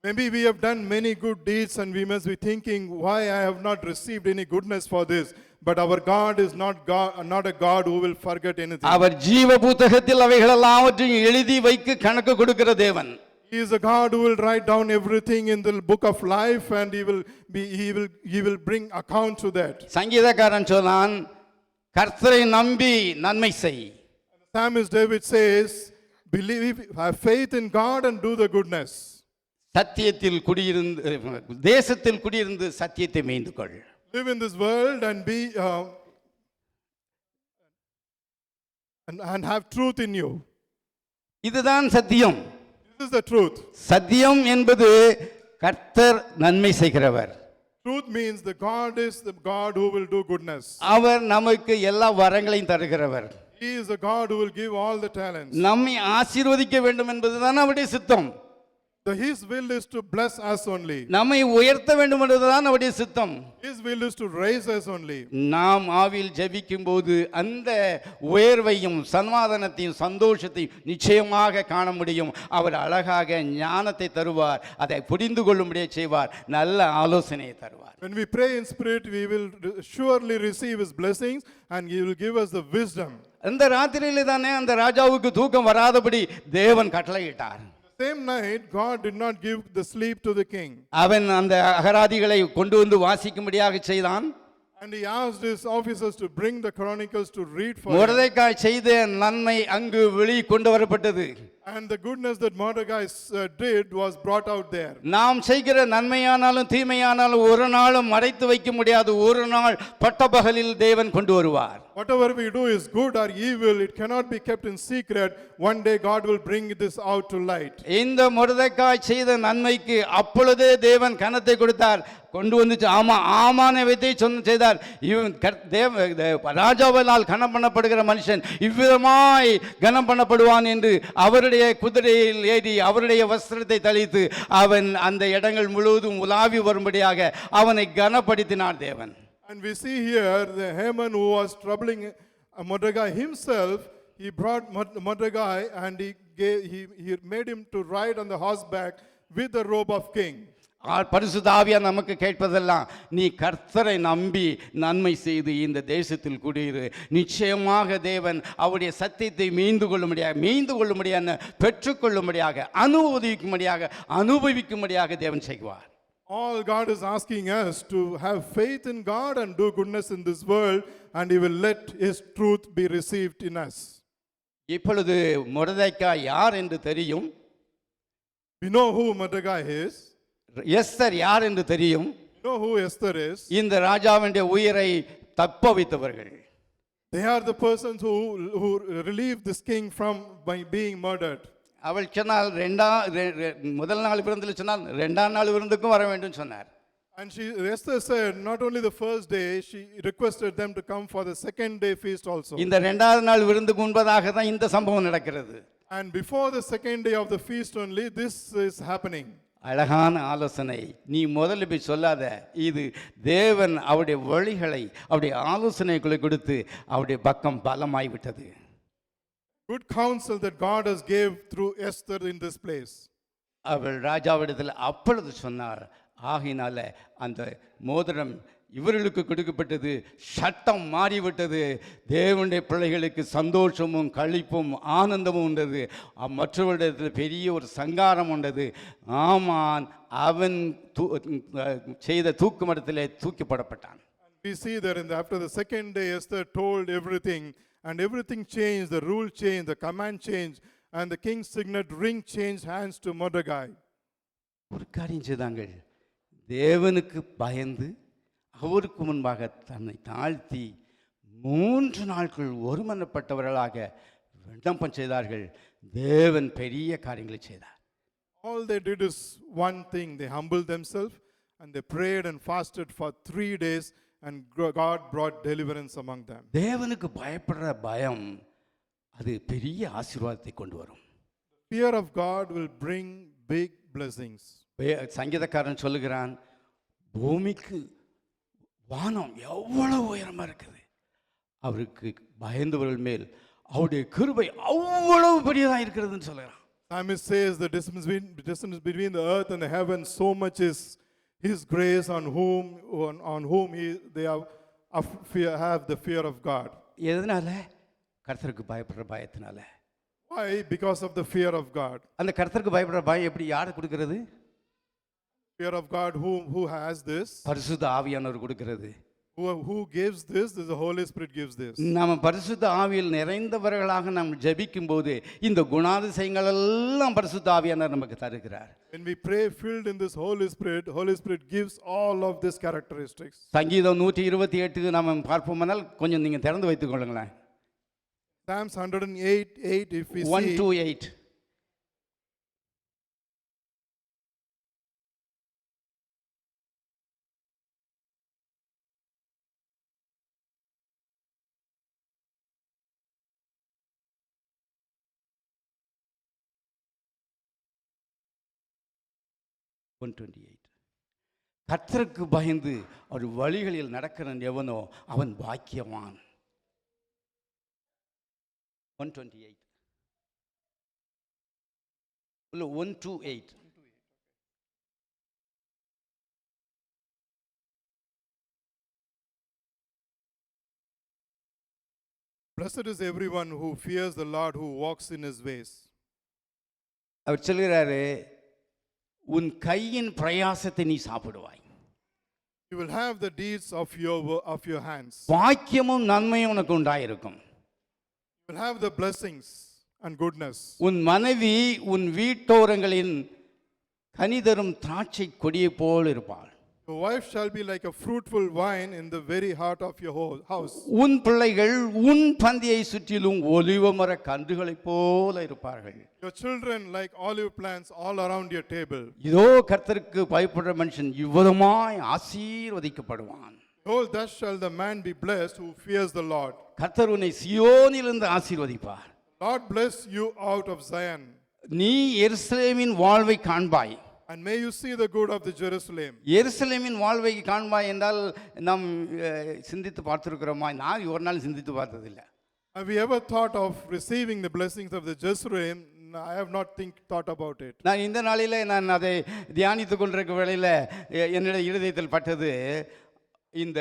Maybe we have done many good deeds and we must be thinking, why I have not received any goodness for this. But our God is not a God who will forget anything. அவர் ஜீவ புத்தகத்தில் அவைகளெல்லாவற்றையும் எழுதி வைக்க கணக்கு கொடுக்கிற தேவன். He is a God who will write down everything in the book of life and he will bring account to that. சங்கீதக்காரன் சொன்னான், கர்த்தரை நம்பி நன்மை செய். Psalmist David says, believe, have faith in God and do the goodness. சத்தியத்தில் குடியிருந்து தேசத்தில் குடியிருந்து சத்தியத்தை மேய்ந்து கொள். Live in this world and be and have truth in you. இதுதான் சத்தியம். This is the truth. சத்தியம் என்பது கர்த்தர் நன்மை செய்கிறவர். Truth means the God is the God who will do goodness. அவர் நமக்கு எல்லா வரங்களையும் தருகிறவர். He is the God who will give all the talents. நம்மை ஆசீர்வதிக்க வேண்டும் என்பதுதான் அவருடைய சித்தம். His will is to bless us only. நம்மை உயர்த்த வேண்டும் என்பதுதான் அவருடைய சித்தம். His will is to raise us only. நாம் ஆவியில் ஜெபிக்கும் போது அந்த உயர்வையும் சமாதானத்தையும் சந்தோஷத்தையும் நிச்சயமாக காண முடியும். அவர் அழகாக ஞானத்தை தருவார், அதை புரிந்து கொள்ளும்படியே செய்வார், நல்ல ஆலோசனையை தருவார். When we pray in spirit, we will surely receive his blessings and he will give us the wisdom. அந்த ராத்திரியிலே தானே அந்த ராஜாவுக்கு தூக்கம் வராதபடி தேவன் கட்டளையிட்டார். Same night, God did not give the sleep to the king. அவன் அந்த அகராதிகளை கொண்டு வந்து வாசிக்கும்படியாக செய்தான். And he asked his officers to bring the chronicles to read for him. மொர்தெகாய் செய்த நன்மை அங்கு வெளி கொண்டு வரப்பட்டது. And the goodness that Mordecai did was brought out there. நாம் செய்கிற நன்மையானாலும் தீமையானாலும் ஒரு நாளும் மறைத்து வைக்க முடியாது. ஒரு நாள் பட்டபகலில் தேவன் கொண்டு வருவார். Whatever we do is good or evil, it cannot be kept in secret. One day God will bring this out to light. இந்த மொர்தெகாய் செய்த நன்மைக்கு அப்பொழுதே தேவன் கனத்தை கொடுத்தார், கொண்டு வந்துச்சு. ஆமானை வைத்தே செய்தார். இவன் ராஜாவால் கனம் பண்ணப்படுகிற மனுஷன் இவ்விதமாய் கனம் பண்ணப்படுவான் என்று அவருடைய குதிரையில் ஏறி அவருடைய வஸ்திரத்தை தளித்து அவன் அந்த இடங்கள் முழுவதும் உலாவி வரும்படியாக அவனை கனப்படுத்தினார் தேவன். And we see here the Haman who was troubling Mordecai himself, he brought Mordecai and he made him to ride on the horseback with the robe of king. பரிசுத்த ஆவியார் நமக்கு கேட்பதெல்லாம், நீ கர்த்தரை நம்பி நன்மை செய்து இந்த தேசத்தில் குடியிரு, நிச்சயமாக தேவன் அவருடைய சத்தியத்தை மீண்டு கொள்ளும்படியாக பெற்றுக்கொள்ளும்படியாக அனுபவிக்கும்படியாக தேவன் செய்வார். All God is asking us to have faith in God and do goodness in this world, and he will let his truth be received in us. இப்பொழுது மொர்தெகாய் யார் என்று தெரியும். We know who Mordecai is. Esther யார் என்று தெரியும். You know who Esther is. இந்த ராஜாவினுடைய உயிரை தப்ப வைத்தவர்கள். They are the persons who relieved this king from by being murdered. அவள் சொன்னால் முதல் நாள் விருந்தில் சொன்னால் இரண்டாம் நாள் விருந்துக்கும் வர வேண்டும் சொன்னார். And Esther said not only the first day, she requested them to come for the second day feast also. இந்த இரண்டாவது நாள் விருந்துக்கு முன்பதாக தான் இந்த சம்பவம் நடக்கிறது. And before the second day of the feast only, this is happening. அழகான ஆலோசனை. நீ முதல்ல போய் சொல்லாத, இது தேவன் அவருடைய வழிகளை அவருடைய ஆலோசனைகளை கொடுத்து அவருடைய பக்கம் பலமாய் விட்டது. Good counsel that God has gave through Esther in this place. அவள் ராஜாவிடத்தில் அப்பொழுது சொன்னார், ஆகினால அந்த மோதிரம் இவர்களுக்கு கொடுக்கப்பட்டது, சட்டம் மாறிவிட்டது, தேவனுடைய பிள்ளைகளுக்கு சந்தோஷமும் களிப்பும் ஆனந்தமும் உண்டது, மற்றவர்களிடத்தில் பெரிய ஒரு சங்காரம் உண்டது. ஆமான் அவன் செய்த தூக்கு மரத்திலே தூக்கப்படப்பட்டான். We see that after the second day, Esther told everything, and everything changed, the rule changed, the command changed, and the king's signet ring changed hands to Mordecai. ஒரு காரியம் செய்தாங்கள், தேவனுக்கு பயந்து அவருக்கு முன்பாக தன்னை தாழ்த்தி 3 நாட்கள் ஒருமனப்பட்டவர்களாக விண்ணப்பம் செய்தார்கள். தேவன் பெரிய காரியங்களை செய்தார். All they did is one thing, they humbled themselves and they prayed and fasted for 3 days, and God brought deliverance among them. தேவனுக்கு பயப்படுற பயம் அது பெரிய ஆசீர்வாதத்தை கொண்டு வரும். Fear of God will bring big blessings. சங்கீதக்காரன் சொல்லுகிறான், பூமிக்கு வானம் எவ்வளவு உயரமா இருக்குது, அவருக்கு பயந்தவர்கள் மேல் அவருடைய கிருபை அவ்வளவு பெரியதா இருக்கிறதுன்னு சொல்லுகிறான். Psalmist says the distance between the earth and the heaven, so much is his grace on whom they have the fear of God. எதனால? கர்த்தருக்கு பயப்படுற பயத்தினால. Why? Because of the fear of God. அந்த கர்த்தருக்கு பயப்படுற பயம் எப்படி யார் கொடுக்கிறது? Fear of God, who has this? பரிசுத்த ஆவியானவர் கொடுக்கிறது. Who gives this? The Holy Spirit gives this. நாம் பரிசுத்த ஆவியில் நிறைந்தவர்களாக நாம் ஜெபிக்கும் போது இந்த குணாதிசயங்கள் எல்லாம் பரிசுத்த ஆவியானவர் நமக்கு தருகிறார். When we pray filled in this Holy Spirit gives all of these characteristics. சங்கீதம் 128 நாம் பார்ப்போமானால் கொஞ்சம் நீங்க திறந்து வைத்துக் கொள்ளுங்களேன். Psalms 108:8, if we 1 see. to 8. கர்த்தருக்கு பயந்து அவர் வழிகளில் நடக்கிறன் எவனோ அவன் பாக்கியவான். 128 இல்ல 1 to 8. Blessed is everyone who fears the Lord, who walks in his ways. அவர் சொல்கிறாரு, உன் கையின் பிரயாசத்தை நீ சாப்பிடுவாய். You will have the deeds of your hands. பாக்கியமும் நன்மையும் உனக்கு உண்டாயிருக்கும். You will have the blessings and goodness. உன் மனைவி உன் வீட்டோரங்களின் கனிதரும் திராட்சை கொடியை போல் இருப்பாள். Your wife shall be like a fruitful vine in the very heart of your house. உன் பிள்ளைகள் உன் பந்தியை சுற்றிலும் ஒலிவமர கன்றுகளைப் போல இருப்பார்கள். Your children like olive plants all around your table. இதோ கர்த்தருக்கு பயப்படுற மனுஷன் இவ்விதமாய் ஆசீர்வதிக்கப்படுவான். Oh, thus shall the man be blessed who fears the Lord. கர்த்தர் உன்னை சியோனிலிருந்து ஆசீர்வதிப்பார். Lord bless you out of Zion. நீ எருசலேமின் வாழ்வை காண்பாய். And may you see the good of the Jerusalem. எருசலேமின் வாழ்வை காண்பாய் என்றால் நாம் சிந்தித்து பார்த்திருக்கிறோமா? நான் ஒரு நாள் சிந்தித்து பார்த்ததில்லை. Have you ever thought of receiving the blessings of the Jezreel? No, I have not thought about it. நான் இந்த நாளிலே நான் அதை தியானித்து கொண்டிருக்க வேளையில் என்னுடைய இருதயத்தில் பட்டது இந்த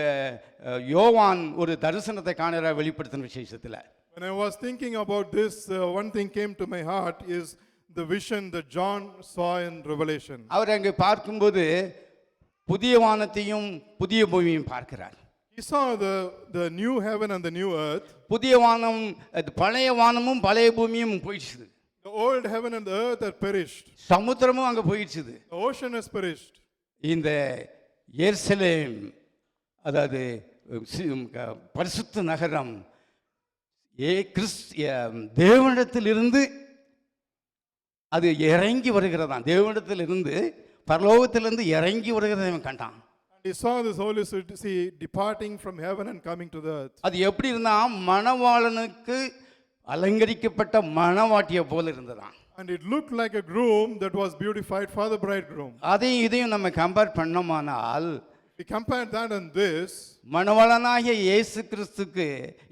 யோவான் ஒரு தரிசனத்தை காண வெளிப்படுத்தின விசேஷத்தில். When I was thinking about this, one thing came to my heart is the vision that John saw in Revelation. அவர் அங்கே பார்க்கும்போது புதிய வானத்தையும் புதிய பூமியையும் பார்க்கிறார். He saw the new heaven and the new earth. புதிய வானம் பழைய வானமும் பழைய பூமியும் போயிடுச்சு. The old heaven and the earth are perished. சமுத்திரமும் அங்கே போயிடுச்சு. The ocean has perished. இந்த எருசலேம் அதாவது பரிசுத்த நகரம் தேவனிடத்திலிருந்து அது இறங்கி வருகிறதான். தேவனிடத்திலிருந்து பரலோகத்திலிருந்து இறங்கி வருகிறதை அவன் கண்டான். He saw this holy city departing from heaven and coming to the earth. அது எப்படி இருந்தா மணவாளனுக்கு அலங்கரிக்கப்பட்ட மணவாட்டியை போல இருந்ததாம். And it looked like a groom that was beautified for the bridegroom. அதையும் இதையும் நம்ம கம்பேர் பண்ணோமானால் We compare that and this. மணவாளனாகிய இயேசு கிறிஸ்துக்கு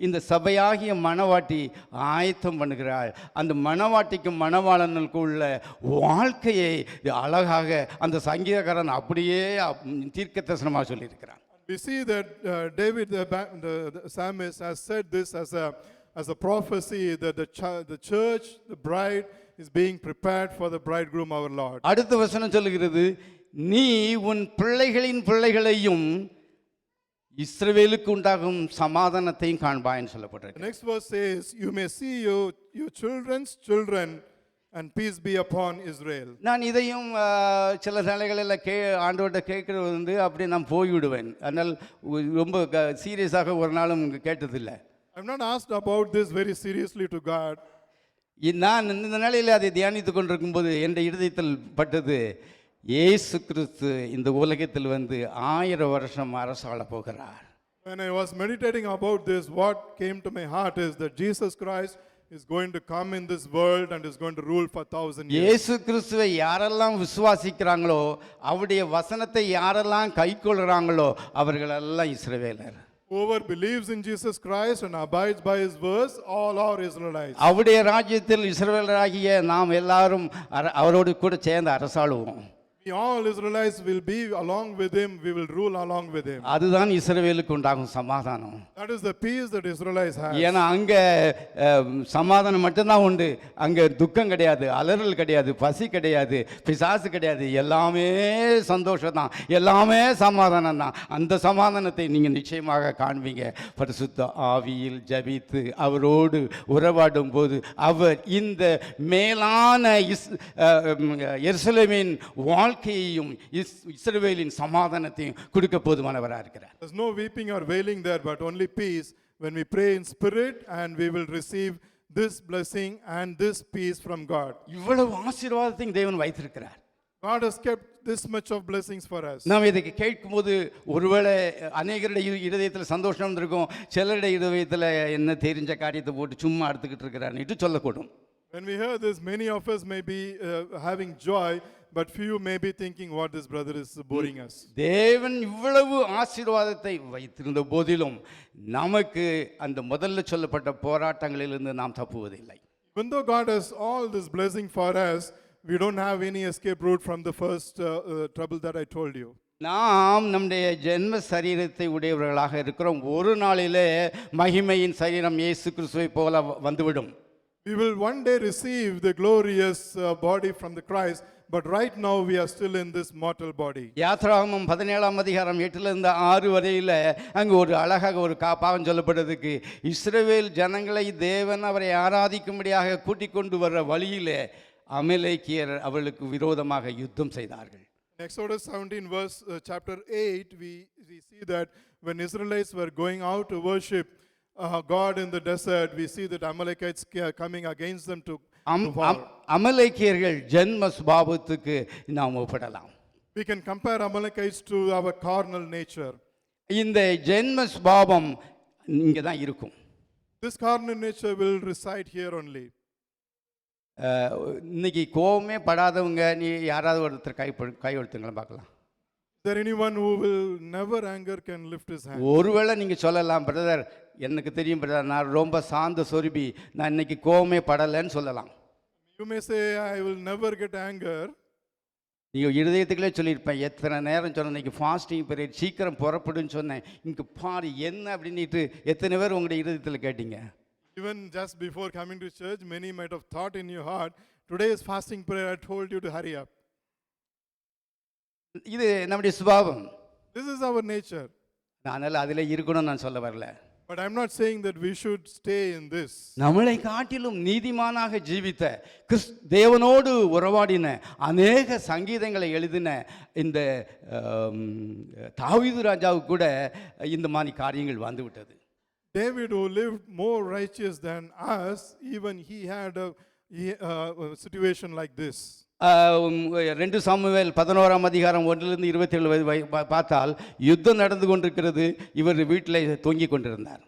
இந்த சபையாகிய மணவாட்டி ஆயத்தம் பண்ணுகிறாள். அந்த மணவாட்டிக்கும் மணவாளனுக்கு உள்ள வாழ்க்கையை அழகாக அந்த சங்கீதக்காரன் அப்படியே தீர்க்க தரிசனமாக சொல்லியிருக்கிறான். We see that David, the psalmist, has said this as a prophecy that the church, the bride, is being prepared for the bridegroom, our Lord. அடுத்த வசனம் சொல்லுகிறது, நீ உன் பிள்ளைகளின் பிள்ளைகளையும் இஸ்ரவேலுக்கு உண்டாகும் சமாதானத்தையும் காண்பாய்ன்னு சொல்லப்பட்டிருக்கு. The next verse says, you may see your children's children and peace be upon Israel. நான் இதையும் சில நிலைகளில் ஆண்டவர்கிட்ட கேட்கறது அப்படி நான் போய்விடுவேன். அதனால் ரொம்ப சீரியஸாக ஒரு நாளும் கேட்டதில்லை. I've not asked about this very seriously to God. நான் இந்த நிலையில் அதை தியானித்து கொண்டிருக்கும்போது என் இருதயத்தில் பட்டது, இயேசு கிறிஸ்து இந்த உலகத்தில் வந்து 1000 வருஷம் அரசாள போகிறார். When I was meditating about this, what came to my heart is that Jesus Christ is going to come in this world and is going to rule for 1,000 years. இயேசு கிறிஸ்துவை யாரெல்லாம் விசுவாசிக்கிறாங்களோ, அவருடைய வசனத்தை யாரெல்லாம் கைக்கொள்கிறாங்களோ அவர்கள் எல்லாம் இஸ்ரவேலர். Whoever believes in Jesus Christ and abides by his words, all are Israelites. அவருடைய ராஜ்யத்தில் இஸ்ரவேலராகிய நாம் எல்லாரும் அவரோடு கூட சேர்ந்து அரசாளுவோம். We all Israelites will be along with him, we will rule along with him. அதுதான் இஸ்ரவேலுக்கு உண்டாகும் சமாதானம். That is the peace that Israelites have. ஏன்னா அங்க சமாதானம் மட்டும்தான் உண்டு. அங்க துக்கம் கிடையாது, அலறல் கிடையாது, பசி கிடையாது, பிசாசு கிடையாது. எல்லாமே சந்தோஷம் தான், எல்லாமே சமாதானம் தான். அந்த சமாதானத்தை நீங்க நிச்சயமாக காண்பீங்க. பரிசுத்த ஆவியில் ஜபித்து அவரோடு உறவாடும் போது அவர் இந்த மேலான எருசலேமின் வாழ்க்கையையும் இஸ்ரவேலின் சமாதானத்தையும் கொடுக்க போதுமானவராக இருக்கிறார். There's no weeping or wailing there, but only peace when we pray in spirit, and we will receive this blessing and this peace from God. இவ்வளவு ஆசீர்வாதத்தையும் தேவன் வைத்திருக்கிறார். God has kept this much of blessings for us. நாம் இதை கேட்கும்போது ஒருவேளை அநேகருடைய இருதயத்தில் சந்தோஷம் இருக்கும், சிலருடைய இருதயத்தில் என்ன தெரிஞ்ச காரியத்தை போட்டு சும்மா எடுத்துக்கிட்டு இருக்கிறான்னு சொல்லக்கூடும். When we hear this, many of us may be having joy, but few may be thinking what this brother is boring us. தேவன் இவ்வளவு ஆசீர்வாதத்தை வைத்திருந்த போதிலும் நமக்கு அந்த முதல்ல சொல்லப்பட்ட போராட்டங்களிலிருந்து நாம் தப்புவதில்லை. Even though God has all this blessing for us, we don't have any escape route from the first trouble that I told you. நாம் நம்முடைய ஜென்ம சரீரத்தை உடையவர்களாக இருக்கிறோம். ஒரு நாளிலே மகிமையின் சரீரம் இயேசு கிறிஸ்துவை போல வந்துவிடும். We will one day receive the glorious body from the Christ, but right now we are still in this mortal body. யாத்ராகமம் 17ஆம் அதிகாரம் 8லிருந்து 6 வரையில அங்கு ஒரு அழகாக ஒரு பாவம் சொல்லப்படுறதுக்கு, இஸ்ரவேல் ஜனங்களை தேவன் அவரை ஆராதிக்கும்படியாக கூட்டிக் கொண்டு வர்ற வழியிலே அமலேக்கியர் அவர்களுக்கு விரோதமாக யுத்தம் செய்தார்கள். Exodus 17 verse chapter 8, we see that when Israelites were going out to worship God in the desert, we see that Amalekites coming against them to war. அமலேக்கியர்கள் ஜென்ம சுபாவத்துக்கு நாம் ஒப்பிடலாம். We can compare Amalekites to our carnal nature. இந்த ஜென்ம சுபாவம் இங்கே தான் இருக்கும். This carnal nature will reside here only. இன்னைக்கு கோவமே படாதவங்க நீ யாராவது ஒருத்தர் கை எடுத்துங்களேன் பார்க்கலாம். Is there anyone who will never anger can lift his hand? ஒருவேளை நீங்கள் சொல்லலாம், பிரதர் எனக்கு தெரியும் பிரதர், நான் ரொம்ப சாந்த சொருபி, நான் இன்னைக்கு கோவமே படலைன்னு சொல்லலாம். You may say, I will never get anger. நீங்கள் இருதயத்துக்குள்ளே சொல்லியிருப்பேன், எத்தனை நேரம் சொன்னேன், இன்னைக்கு ஃபாஸ்டிங் பீரியட் சீக்கிரம் புறப்படுன்னு சொன்னேன், இங்கே பாரு என்ன அப்படின்ட்டு எத்தனை பேர் உங்களுடைய இருதயத்தில் கேட்டீங்க? Even just before coming to church, many might have thought in your heart, today is fasting prayer, I told you to hurry up. இது நம்முடைய சுபாவம். This is our nature. அதனால் அதில் இருக்கணும்னு நான் சொல்ல வரல. But I'm not saying that we should stay in this. நம்மளை காட்டிலும் நீதிமானாக ஜீவித்த தேவனோடு உறவாடின அநேக சங்கீதங்களை எழுதின இந்த தாவீது ராஜாவுக்கு கூட இந்த மாதிரி காரியங்கள் வந்து விட்டது. David, who lived more righteous than us, even he had a situation like this. 2 Samuel 11ஆம் அதிகாரம் 1 27 பார்த்தால் யுத்தம் நடந்து கொண்டிருக்கிறது, இவர் வீட்டில் தூங்கிக் கொண்டிருந்தார்.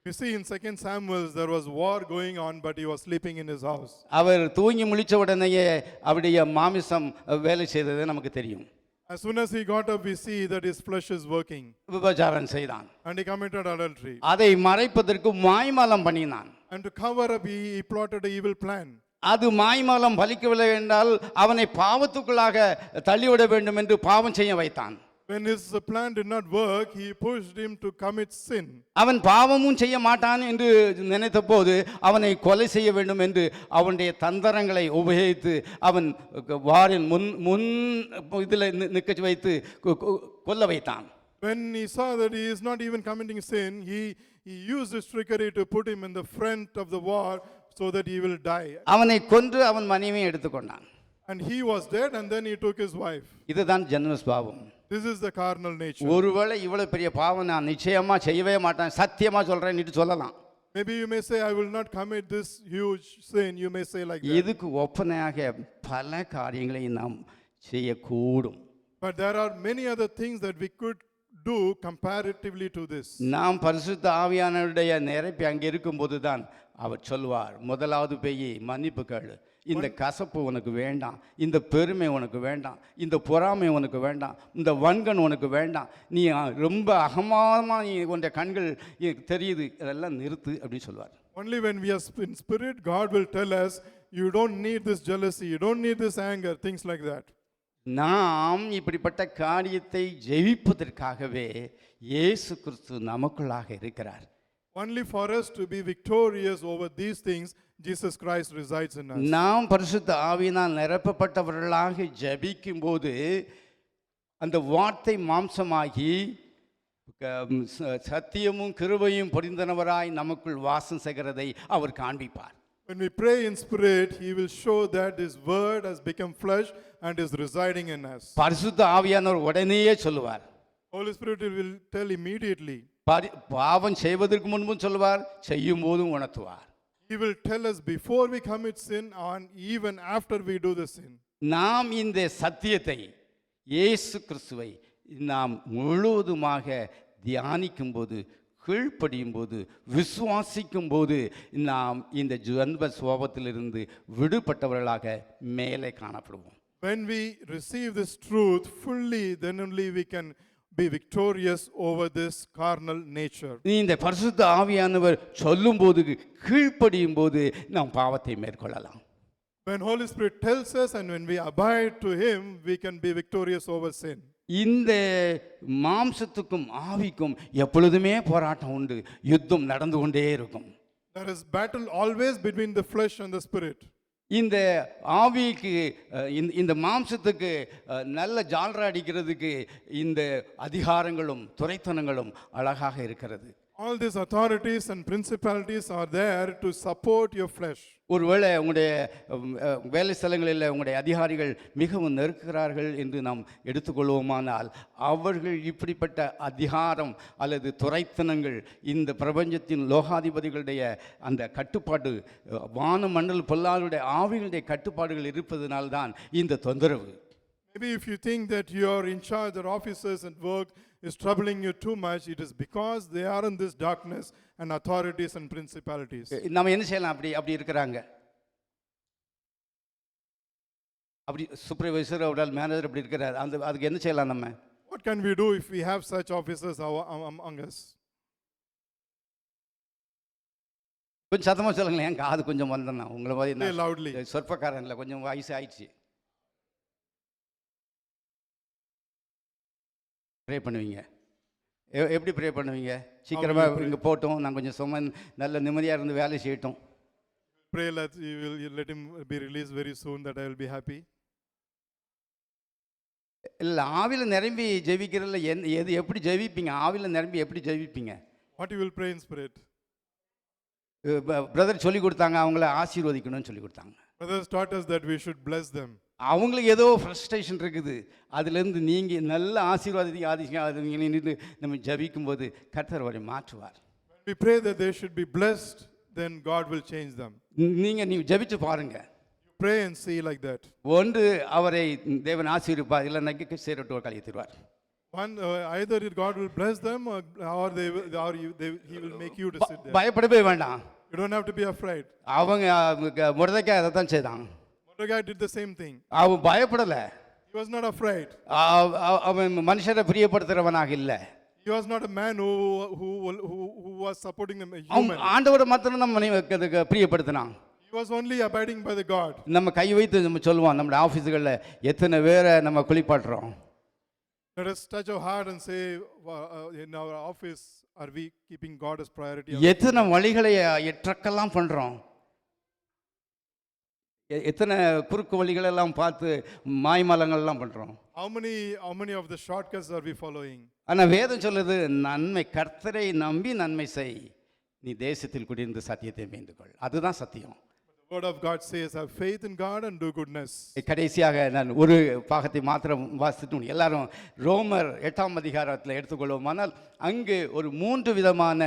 You see in 2 Samuel there was war going on, but he was sleeping in his house. அவர் தூங்கி முழிச்ச உடனேயே அவருடைய மாமிசம் வேலை செய்தது நமக்கு தெரியும். As soon as he got up, we see that his flesh is working. விபச்சாரம் செய்தான். And he committed adultery. அதை மறைப்பதற்கு மாய்மாலம் பண்ணினான். And to cover up, he plotted an evil plan. அது மாய்மாலம் பலிக்கவில்லை என்றால் அவனை பாவத்துக்குள்ளாக தள்ளிவிட வேண்டும் என்று பாவம் செய்ய வைத்தான். When his plan did not work, he pushed him to commit sin. அவன் பாவமும் செய்ய மாட்டான் என்று நினைத்த போது அவனை கொலை செய்ய வேண்டும் என்று அவனுடைய தந்திரங்களை உபயோகித்து அவன் வாரின் முன் இதில் நிற்க வைத்து கொல்ல வைத்தான். When he saw that he is not even committing sin, he used his trickery to put him in the front of the war so that he will die. அவனை கொன்று அவன் மனைவியை எடுத்துக்கொண்டான். And he was dead, and then he took his wife. இதுதான் ஜென்ம சுபாவம். This is the carnal nature. ஒருவேளை இவ்வளவு பெரிய பாவம் நான் நிச்சயமா செய்யவே மாட்டேன், சத்தியமா சொல்றேன்னு சொல்லலாம். Maybe you may say, I will not commit this huge sin. You may say like that. இதுக்கு ஒப்பனையாக பல காரியங்களை நாம் செய்யக்கூடும். But there are many other things that we could do comparatively to this. நாம் பரிசுத்த ஆவியானவருடைய நிரப்பி அங்கே இருக்கும்போது தான் அவர் சொல்வார், முதலாவது போய் மன்னிப்பு கேளு, இந்த கசப்பு உனக்கு வேண்டாம், இந்த பெருமை உனக்கு வேண்டாம், இந்த பொறாமை உனக்கு வேண்டாம், இந்த வன்கண் உனக்கு வேண்டாம், நீ ரொம்ப அகமானமாக நீ உன்னுடைய கண்கள் தெரியுது, இதெல்லாம் நிறுத்து அப்படின்னு சொல்வார். Only when we are in spirit, God will tell us, you don't need this jealousy, you don't need this anger, things like that. நாம் இப்படிப்பட்ட காரியத்தை ஜெயிப்பதற்காகவே இயேசு கிறிஸ்து நமக்குள்ளாக இருக்கிறார். Only for us to be victorious over these things, Jesus Christ resides in us. நாம் பரிசுத்த ஆவியினால் நிரப்பப்பட்டவர்களாக ஜெபிக்கும் போது அந்த வார்த்தை மாம்சமாகி சத்தியமும் கிருபையும் பொரிந்தனவராய் நமக்குள் வாசம் செய்கிறதை அவர் காண்பிப்பார். When we pray in spirit, he will show that his word has become flesh and is residing in us. பரிசுத்த ஆவியானவர் உடனேயே சொல்லுவார். Holy Spirit will tell immediately. பாவம் செய்வதற்கு முன்பும் சொல்லுவார், செய்யும் போதும் உணர்த்துவார். He will tell us before we commit sin and even after we do the sin. நாம் இந்த சத்தியத்தை, இயேசு கிறிஸ்துவை நாம் முழுவதுமாக தியானிக்கும் போது, கீழ்ப்படியும் போது, விசுவாசிக்கும் போது நாம் இந்த ஜென்ம சுபாவத்திலிருந்து விடுபட்டவர்களாக மேலே காணப்படுவோம். When we receive this truth fully, then only we can be victorious over this carnal nature. நீ இந்த பரிசுத்த ஆவியானவர் சொல்லும் போது, கீழ்ப்படியும் போது நாம் பாவத்தை மேற்கொள்ளலாம். When Holy Spirit tells us and when we abide to him, we can be victorious over sin. இந்த மாம்சத்துக்கும் ஆவிக்கும் எப்பொழுதுமே போராட்டம் உண்டு, யுத்தம் நடந்து கொண்டே இருக்கும். There is battle always between the flesh and the spirit. இந்த ஆவிக்கு இந்த மாம்சத்துக்கு நல்ல ஜால்ரா அடிக்கிறதுக்கு இந்த அதிகாரங்களும் துரைத்தனங்களும் அழகாக இருக்கிறது. All these authorities and principalities are there to support your flesh. ஒருவேளை உங்களுடைய வேலை ஸ்தலங்களில் உங்களுடைய அதிகாரிகள் மிகவும் நெருக்குகிறார்கள் என்று நாம் எடுத்துக்கொள்வோமானால், அவர்கள் இப்படிப்பட்ட அதிகாரம் அல்லது துரைத்தனங்கள், இந்த பிரபஞ்சத்தின் லோகாதிபதிகளுடைய அந்த கட்டுப்பாடு, வான மண்டல் பொல்லாருடைய ஆவிகளுடைய கட்டுப்பாடுகள் இருப்பதனால்தான் இந்த தொந்தரவு. Maybe if you think that you are in charge, or officers at work is troubling you too much, it is because they are in this darkness and authorities and principalities. நம்ம என்ன செய்யலாம்? அப்படி இருக்கிறாங்க, அப்படி சூப்பர்வைசர் அவரால் manager அப்படி இருக்கிறார், அதுக்கு என்ன செய்யலாம்? நம்ம What can we do if we have such officers among us? கொஞ்சம் சத்தமாக சொல்லுங்களேன், என் காது கொஞ்சம் வந்தேன்னா உங்களை மாதிரி Say loudly. சொற்பக்காரன் இல்லை, கொஞ்சம் வயசு ஆயிடுச்சு. ப்ரே பண்ணுவீங்க. எப்படி ப்ரே பண்ணுவீங்க? சீக்கிரமாக இங்கே போட்டோம், நான் கொஞ்சம் சும்மா நல்ல நிம்மதியாக இருந்து வேலை செய்யட்டும். Pray that you let him be released very soon, that I will be happy. இல்லை, ஆவியில் நிரம்பி ஜெபிக்கிறதில்ல. எது எப்படி ஜெபிப்பீங்க? ஆவியில் நிரம்பி எப்படி ஜெபிப்பீங்க? What you will pray in spirit? Brother சொல்லி கொடுத்தாங்க, அவங்கள ஆசீர்வதிக்கணும்னு சொல்லி கொடுத்தாங்க. Brothers taught us that we should bless them. அவங்களுக்கு ஏதோ ஃப்ரஸ்ட்ரேஷன் இருக்குது, அதுலேருந்து நீங்கள் நல்ல ஆசீர்வாதத்தை நம்ம ஜபிக்கும்போது கர்த்தர் அவரை மாற்றுவார். When we pray that they should be blessed, then God will change them. நீங்கள் ஜபிச்சு பாருங்க. You pray and see like that. ஒன்று அவரை தேவன் ஆசீர்வார், இல்லை நகைக்கு சேரட்டு கழித்துவார். One, either God will bless them or he will make you to sit there. பயப்படவே வேண்டாம். You don't have to be afraid. அவங்க முருதைக்காய் அதை தான் செய்தான். Mordecai did the same thing. அவன் பயப்படலை. He was not afraid. அவன் மனுஷரை பிரியப்படுத்துறவனாக இல்லை. He was not a man who was supporting them, a human. ஆண்டவரை மாத்திரம் நம்ம பிரியப்படுத்தினான். He was only abiding by the God. நம்ம கை வைத்து நம்ம சொல்லுவோம், நம்ம ஆஃபீஸுகளில் எத்தனை பேரை நம்ம குளிப்பாட்டுறோம். Let us touch our heart and say, in our office, are we keeping God as priority? எத்தனை வழிகளை எற்றக்கெல்லாம் பண்ணுறோம், எத்தனை குறுக்கு வழிகளெல்லாம் பார்த்து மாய்மலங்கள்லாம் பண்ணுறோம். How many of the shortcuts are we following? ஆனால் வேதம் சொல்லுது, நன்மை கர்த்தரை நம்பி நன்மை செய், நீ தேசத்தில் குடியிருந்து சத்தியத்தை மீண்டுகொள். அதுதான் சத்தியம். The word of God says, have faith in God and do goodness. கடைசியாக நான் ஒரு பாகத்தை மாத்திரம் வாசித்து எல்லாரும் ரோமர் 8ஆம் அதிகாரத்தில் எடுத்துக்கொள்வோமானால், அங்கு ஒரு 3 விதமான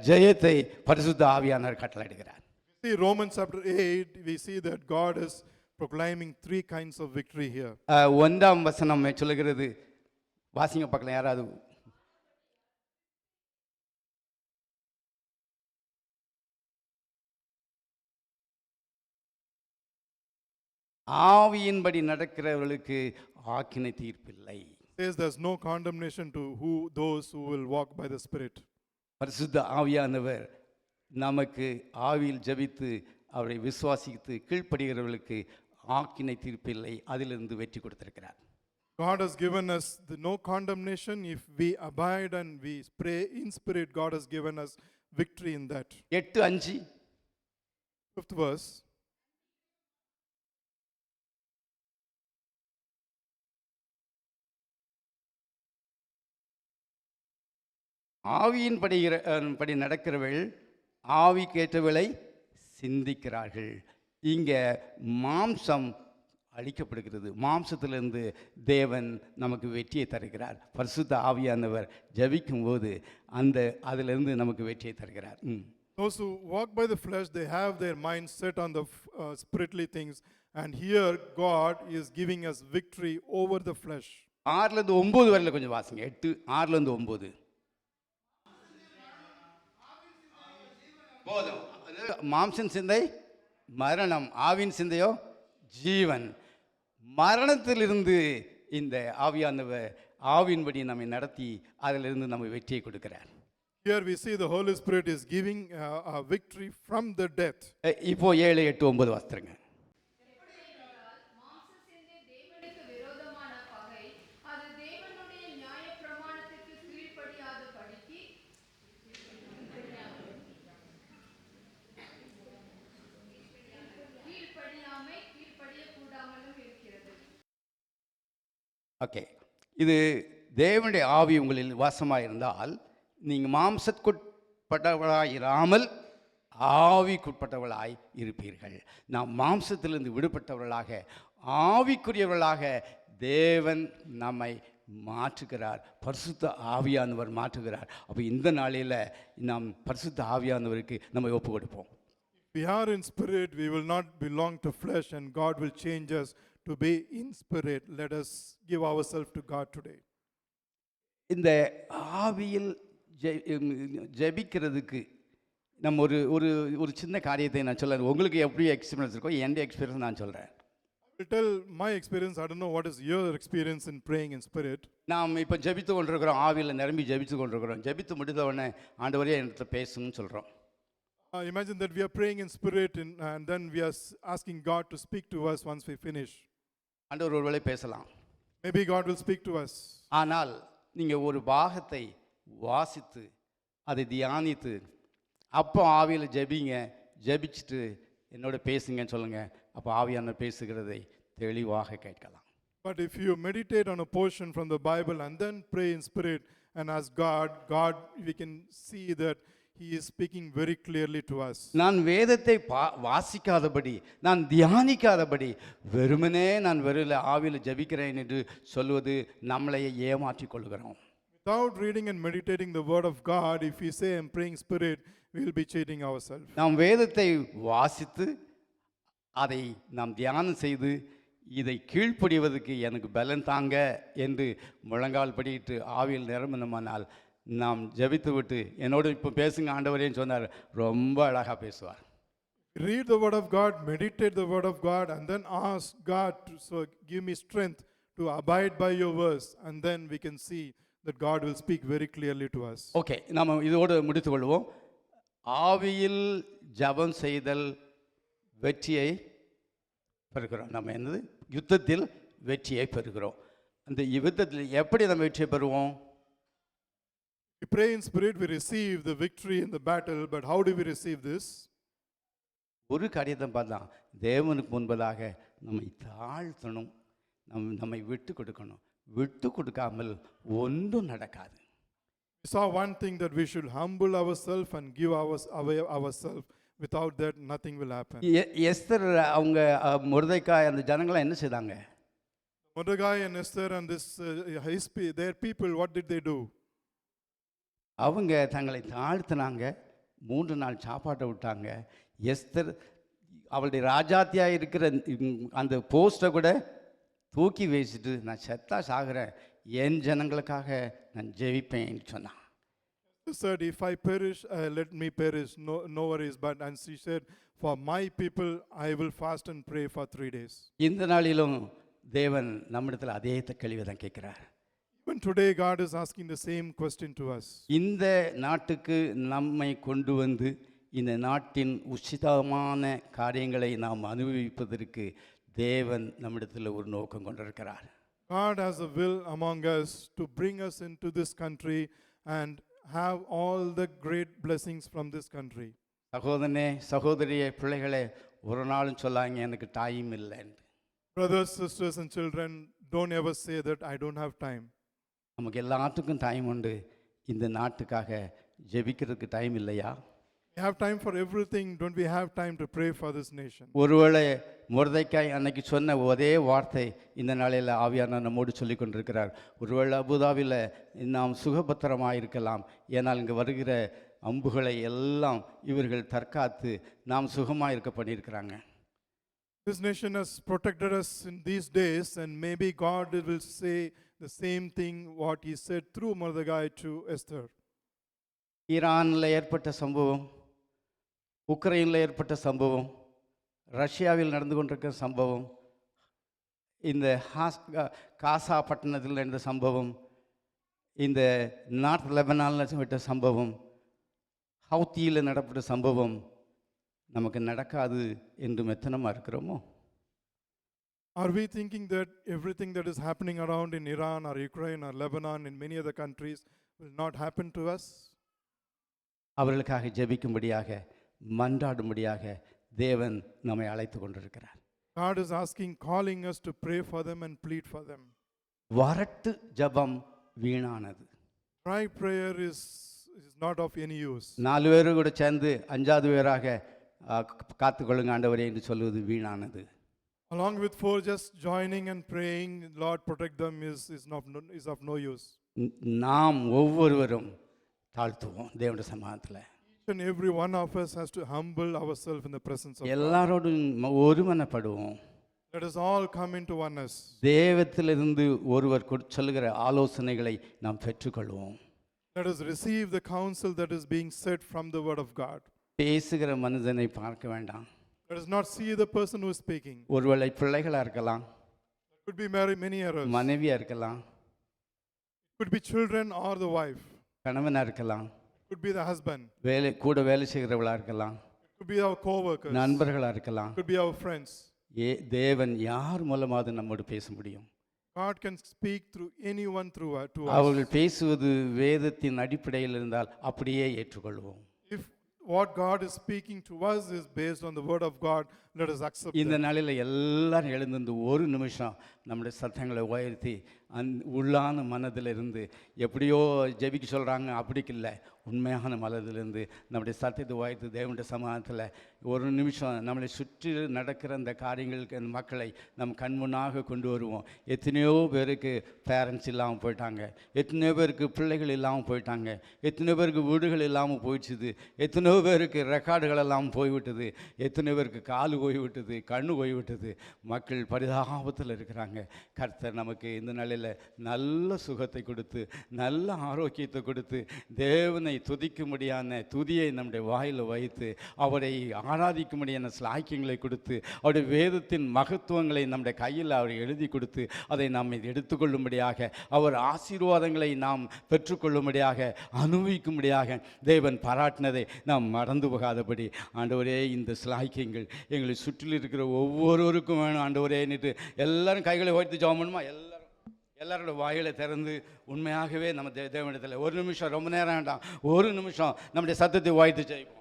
ஜெயத்தை பரிசுத்த ஆவியானவர் கட்டளையிடுகிறார். See Romans chapter 8, we see that God is proclaiming 3 kinds of victory here. 1ஆம் வசனம் சொல்லுகிறது, வாசிங்க பார்க்கலாம் யாராவது. ஆவியின்படி நடக்கிறவர்களுக்கு ஆக்கினை தீர்ப்பில்லை. Says there's no condemnation to those who will walk by the Spirit. பரிசுத்த ஆவியானவர் நமக்கு ஆவியில் ஜெபித்து அவரை விசுவாசித்து கீழ்ப்படுகிறவர்களுக்கு ஆக்கினை தீர்ப்பில்லை, அதிலிருந்து வெற்றி கொடுத்திருக்கிறார். God has given us no condemnation if we abide and we pray in spirit. God has given us victory in that. 8:5 5th verse. படி நடக்கிறவள் ஆவிக்கேற்றவளை சிந்திக்கிறார்கள். இங்கே மாம்சம் அழிக்கப்படுகிறது. மாம்சத்திலிருந்து தேவன் நமக்கு வெற்றியை தருகிறார். பரிசுத்த ஆவியானவர் ஜபிக்கும் போது அதிலிருந்து நமக்கு வெற்றியை தருகிறார். Those who walk by the flesh, they have their mind set on the spiritually things, and here God is giving us victory over the flesh. 6-9 வரையில கொஞ்சம் வாசிங்க. 8:6-9 போதும். மாம்சன் சிந்தை மரணம், ஆவின் சிந்தையோ ஜீவன். மரணத்திலிருந்து இந்த ஆவியானவர் ஆவின்படி நம்மை நடத்தி அதிலிருந்து நம்ம வெற்றியை கொடுக்கிறார். Here we see the Holy Spirit is giving a victory from the death. இப்போ 7-8-9 வாசித்துருங்க. ஓகே, இது தேவனுடைய ஆவி உங்களில் வாசமாக இருந்தால் நீங்கள் மாம்சத்துக்குட்பட்டவளாய் இராமல் ஆவிக்குட்பட்டவளாய் இருப்பீர்கள். நாம் மாம்சத்திலிருந்து விடுபட்டவர்களாக ஆவிக்குரியவர்களாக தேவன் நம்மை மாற்றுகிறார். பரிசுத்த ஆவியானவர் மாற்றுகிறார். அப்போ இந்த நாளில் நாம் பரிசுத்த ஆவியானவருக்கு நம்ம ஒப்பு கொடுப்போம். We are in spirit, we will not belong to flesh, and God will change us to be in spirit. Let us give ourselves to God today. இந்த ஆவியில் ஜெபிக்கிறதுக்கு நம்ம ஒரு சின்ன காரியத்தை நான் சொல்கிறேன். உங்களுக்கு எப்படி எக்ஸ்பீரியன்ஸ் இருக்கோ என்னுடைய எக்ஸ்பீரியன்ஸ் நான் சொல்கிறேன். I'll tell my experience. I don't know what is your experience in praying in spirit. நாம் இப்போ ஜெபித்து கொண்டிருக்கிறோம், ஆவியில் நிரம்பி ஜெபித்து கொண்டிருக்கிறோம். ஜெபித்து முடிந்த உடனே ஆண்டவரே என்கிட்ட பேசுன்னு சொல்கிறோம். Imagine that we are praying in spirit and then we are asking God to speak to us once we finish. ஆண்டவர் ஒருவேளை பேசலாம். Maybe God will speak to us. ஆனால் நீங்கள் ஒரு பாகத்தை வாசித்து அதை தியானித்து அப்போ ஆவியில் ஜெபிங்க, ஜெபிச்சுட்டு என்னோட பேசுங்கன்னு சொல்லுங்கள். அப்போ ஆவியான பேசுகிறதை தெளிவாக கேட்கலாம். But if you meditate on a portion from the Bible and then pray in spirit and ask God, we can see that He is speaking very clearly to us. நான் வேதத்தை வாசிக்காதபடி, நான் தியானிக்காதபடி, வெறுமனே நான் வெறும் ஆவியில் ஜெபிக்கிறேன் என்று சொல்வது நம்மளையே ஏமாற்றிக் கொள்கிறோம். Without reading and meditating the word of God, if we say I'm praying spirit, we will be cheating ourselves. நாம் வேதத்தை வாசித்து அதை நாம் தியானம் செய்து இதை கீழ்ப்படிவதற்கு எனக்கு பலன் தாங்க என்று முழங்கால் படியிட்டு ஆவியில் நிரம்பினோமானால் நாம் ஜெபித்து விட்டு என்னோடு இப்போ பேசுங்க ஆண்டவரேன்னு சொன்னார், ரொம்ப அழகாக பேசுவார். Read the word of God, meditate the word of God, and then ask God to give me strength to abide by your verse, and then we can see that God will speak very clearly to us. Okay, நம்ம இதோடு முடித்துக்கொள்வோம். ஆவியில் ஜெபம் செய்தல் வெற்றியை பெறுகிறோம். நம்ம என்னது யுத்தத்தில் வெற்றியை பெறுகிறோம். அந்த யுத்தத்தில் எப்படி நம்ம வெற்றியை பெறுவோம்? We pray in spirit, we receive the victory in the battle, but how do we receive this? ஒரு காரியத்தை பார்த்தா தேவனுக்கு முன்பதாக நம்மை தாழ்த்தணும், நம்மை விட்டு கொடுக்கணும். விட்டு கொடுக்காமல் ஒன்றும் நடக்காது. We saw one thing, that we should humble ourselves and give away ourselves. Without that, nothing will happen. Esther அவங்க மொர்தெக்காய் அந்த ஜனங்களாம் என்ன செய்தாங்க? Mordecai and Esther and their people, what did they do? அவங்க தங்களை தாழ்த்தினாங்க, 3 நாள் சாப்பாட்டை விட்டாங்க. எஸ்தர் அவளுடைய ராஜாத்தியாக இருக்கிற அந்த போஸ்ட்டை கூட தூக்கி வச்சுட்டு நான் செத்தா சாகிறேன், என் ஜனங்களுக்காக நான் ஜெபிப்பேன்னு சொன்னான். She said, if I perish, let me perish, no worries. And she said, for my people, I will fast and pray for 3 days. இந்த நாளிலும் தேவன் நம்மிடத்தில் அதே கேள்வியை தான் கேட்கிறார். Even today, God is asking the same question to us. இந்த நாட்டுக்கு நம்மை கொண்டு வந்து இந்த நாட்டின் உச்சிதமான காரியங்களை நாம் அனுபவிப்பதற்கு தேவன் நம்மிடத்தில் ஒரு நோக்கம் கொண்டிருக்கிறார். God has a will among us to bring us into this country and have all the great blessings from this country. சகோதரனே, சகோதரியே, பிள்ளைகளே, ஒரு நாளும் சொல்லாங்க எனக்கு டைம் இல்லைன்னு. Brothers, sisters and children, don't ever say that I don't have time. நமக்கு எல்லாத்துக்கும் டைம் உண்டு. இந்த நாட்டுக்காக ஜெபிக்கிறதுக்கு டைம் இல்லையா? We have time for everything. Don't we have time to pray for this nation? ஒருவேளை மொர்தெக்காய் அன்னைக்கு சொன்ன ஒரே வார்த்தை இந்த நாளையில் ஆவியானவர் நம்மோடு சொல்லி கொண்டிருக்கிறார். ஒருவேளை அபுதாபியில் நாம் சுகபத்திரமாக இருக்கலாம், ஏனால் இங்கே வருகிற அம்புகளை எல்லாம் இவர்கள் தற்காத்து நாம் சுகமாக இருக்க பண்ணியிருக்கிறாங்க. This nation has protected us in these days, and maybe God will say the same thing what He said through Mordecai to Esther. ஈரானில் ஏற்பட்ட சம்பவம், உக்ரைனில் ஏற்பட்ட சம்பவம், ரஷ்யாவில் நடந்து கொண்டிருக்கிற சம்பவம், இந்த காசா பட்டணத்தில் நடந்த சம்பவம், இந்த நார்த் லெபனானில் விட்ட சம்பவம், ஹவுத்தியில் நடப்பட்ட சம்பவம் நமக்கு நடக்காது என்று மெத்தனமாக இருக்கிறோமோ? Are we thinking that everything that is happening around in Iran or Ukraine or Lebanon and many other countries will not happen to us? அவர்களுக்காக ஜெபிக்கும்படியாக, மன்றாடும்படியாக தேவன் நம்மை அழைத்து கொண்டிருக்கிறார். God is asking, calling us to pray for them and plead for them. வரட்டு ஜெபம் வீணானது. Dry prayer is not of any use. 4 பேர் கூட சேர்ந்து 5வது பேராக காத்துக்கொள்ளுங்க ஆண்டவரே என்று சொல்வது வீணானது. Along with 4 just joining and praying, Lord protect them, is of no use. நாம் ஒவ்வொருவரும் தாழ்த்துவோம் தேவனுடைய சமாதானத்தில். Each and every one of us has to humble ourselves in the presence of God. எல்லாரோடும் ஒருமனப்படுவோம். Let us all come into oneness. தேவத்திலிருந்து ஒருவர் சொல்லுகிற ஆலோசனைகளை நாம் பெற்றுக்கொள்வோம். Let us receive the counsel that is being said from the word of God. பேசுகிற மனிதனை பார்க்க வேண்டாம். Let us not see the person who is speaking. ஒருவேளை பிள்ளைகளாக இருக்கலாம், Could be many errors. மனைவியாக இருக்கலாம், Could be children or the wife. கணவனாக இருக்கலாம், Could be the husband. கூட வேலை செய்கிறவளாக இருக்கலாம், Could be our co-workers. நண்பர்களாக இருக்கலாம். Could be our friends. தேவன் யார் மூலமாவது நம்மோடு பேச முடியும். God can speak through anyone to us. அவர்கள் பேசுவது வேதத்தின் அடிப்படையில் இருந்தால் அப்படியே ஏற்றுக்கொள்வோம். If what God is speaking to us is based on the word of God, let us accept இந்த it. நாளில் எல்லாரும் எழுந்து ஒரு நிமிஷம் நம்முடைய சத்தங்களை உயர்த்தி உள்ளான மனதிலிருந்து எப்படியோ ஜெபிக்க சொல்கிறாங்க அப்படிக்கு இல்லை, உண்மையான மனதிலிருந்து நம்முடைய சத்தத்தை உயர்த்தி தேவனுடைய சமாதானத்தில் ஒரு நிமிஷம் நம்மளை சுற்றி நடக்கிற அந்த காரியங்களுக்கு அந்த மக்களை நம் கண்முன்னாக கொண்டு வருவோம். எத்தனையோ பேருக்கு பேரண்ட்ஸ் இல்லாமல் போயிட்டாங்க, எத்தனையோ பேருக்கு பிள்ளைகள் இல்லாமல் போயிட்டாங்க, எத்தனையோ பேருக்கு வீடுகள் இல்லாமல் போயிடுச்சுது, எத்தனையோ பேருக்கு ரெக்கார்டுகள் எல்லாம் போய்விட்டது, எத்தனையோ பேருக்கு கால் போய்விட்டது, கண்ணு போய்விட்டது. மக்கள் பரிதாபத்தில் இருக்கிறாங்க. கர்த்தர் நமக்கு இந்த நாளில் நல்ல சுகத்தை கொடுத்து நல்ல ஆரோக்கியத்தை கொடுத்து தேவனை துதிக்கும்படியான துதியை நம்முடைய வாயில் வைத்து அவரை ஆராதிக்கும்படியான ஸ்லாக்கியங்களை கொடுத்து அவருடைய வேதத்தின் மகத்துவங்களை நம்முடைய கையில் அவர் எழுதி கொடுத்து அதை நாம் எடுத்துக்கொள்ளும்படியாக அவர் ஆசீர்வாதங்களை நாம் பெற்றுக்கொள்ளும்படியாக அனுபவிக்கும்படியாக தேவன் பாராட்டினதை நாம் மறந்து போகாதபடி ஆண்டவரே இந்த ஸ்லாக்கியங்கள் எங்களை சுற்றில் இருக்கிற ஒவ்வொருவருக்கும் வேணும் ஆண்டவரே நின்று எல்லாரும் கைகளை உயர்த்தி ஜெபம் பண்ணுமா? எல்லாரோட வாயிலை திறந்து உண்மையாகவே நம்ம தேவனிடத்தில் ஒரு நிமிஷம், ரொம்ப நேரம் வேண்டாம், ஒரு நிமிஷம் நம்முடைய சத்தத்தை உயர்த்தி செய்வோம்.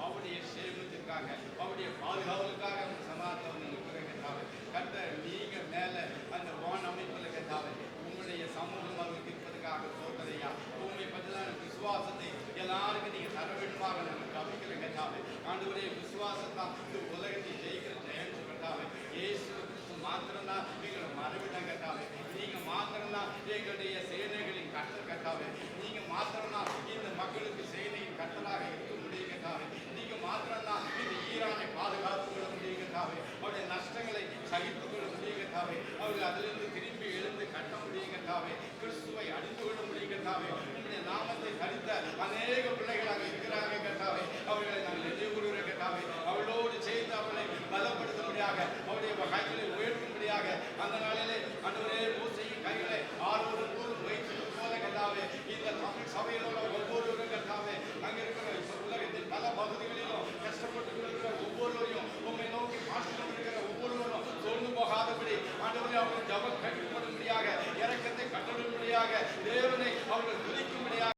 அவருடைய சேமத்திற்காக அவருடைய பாதுகாவலுக்காக சமாதானம் கர்த்தாவே, கர்த்தர் நீங்க மேல அந்த வான் அமைப்பில் கர்த்தாவே உங்களுடைய சமூகம் அவருக்கு இருப்பதற்காக சோதனையா உண்மை பற்றின விசுவாசத்தை எல்லாருக்கும் நீங்க தர வேண்டுமாக நமக்கு அமைக்கிற கர்த்தாவே. ஆண்டவரே விசுவாசத்தான் இந்த உலகத்தை ஜெயிக்கிற ஜெயம் கர்த்தாவே. இயேசு மாத்திரம்தான் எங்களை மறவிடம் கர்த்தாவே. நீங்க மாத்திரம்தான் எங்களுடைய சேனைகளின் கர்த்தர் கர்த்தாவே. நீங்க மாத்திரம்தான் இந்த மக்களுக்கு சேனையின் கர்த்தராக இருக்க முடியும் கர்த்தாவே. நீங்க மாத்திரம்தான் இந்த ஈரானை பாதுகாத்துக் கொள்ள முடியும் கர்த்தாவே. அவருடைய நஷ்டங்களை சகித்துக் கொள்ள முடியும் கர்த்தாவே. அவர்கள் அதிலிருந்து திரும்பி எழுந்து கட்ட முடியும் கர்த்தாவே. கிறிஸ்துவை அடித்து கொள்ள முடியும் கர்த்தாவே. உங்களுடைய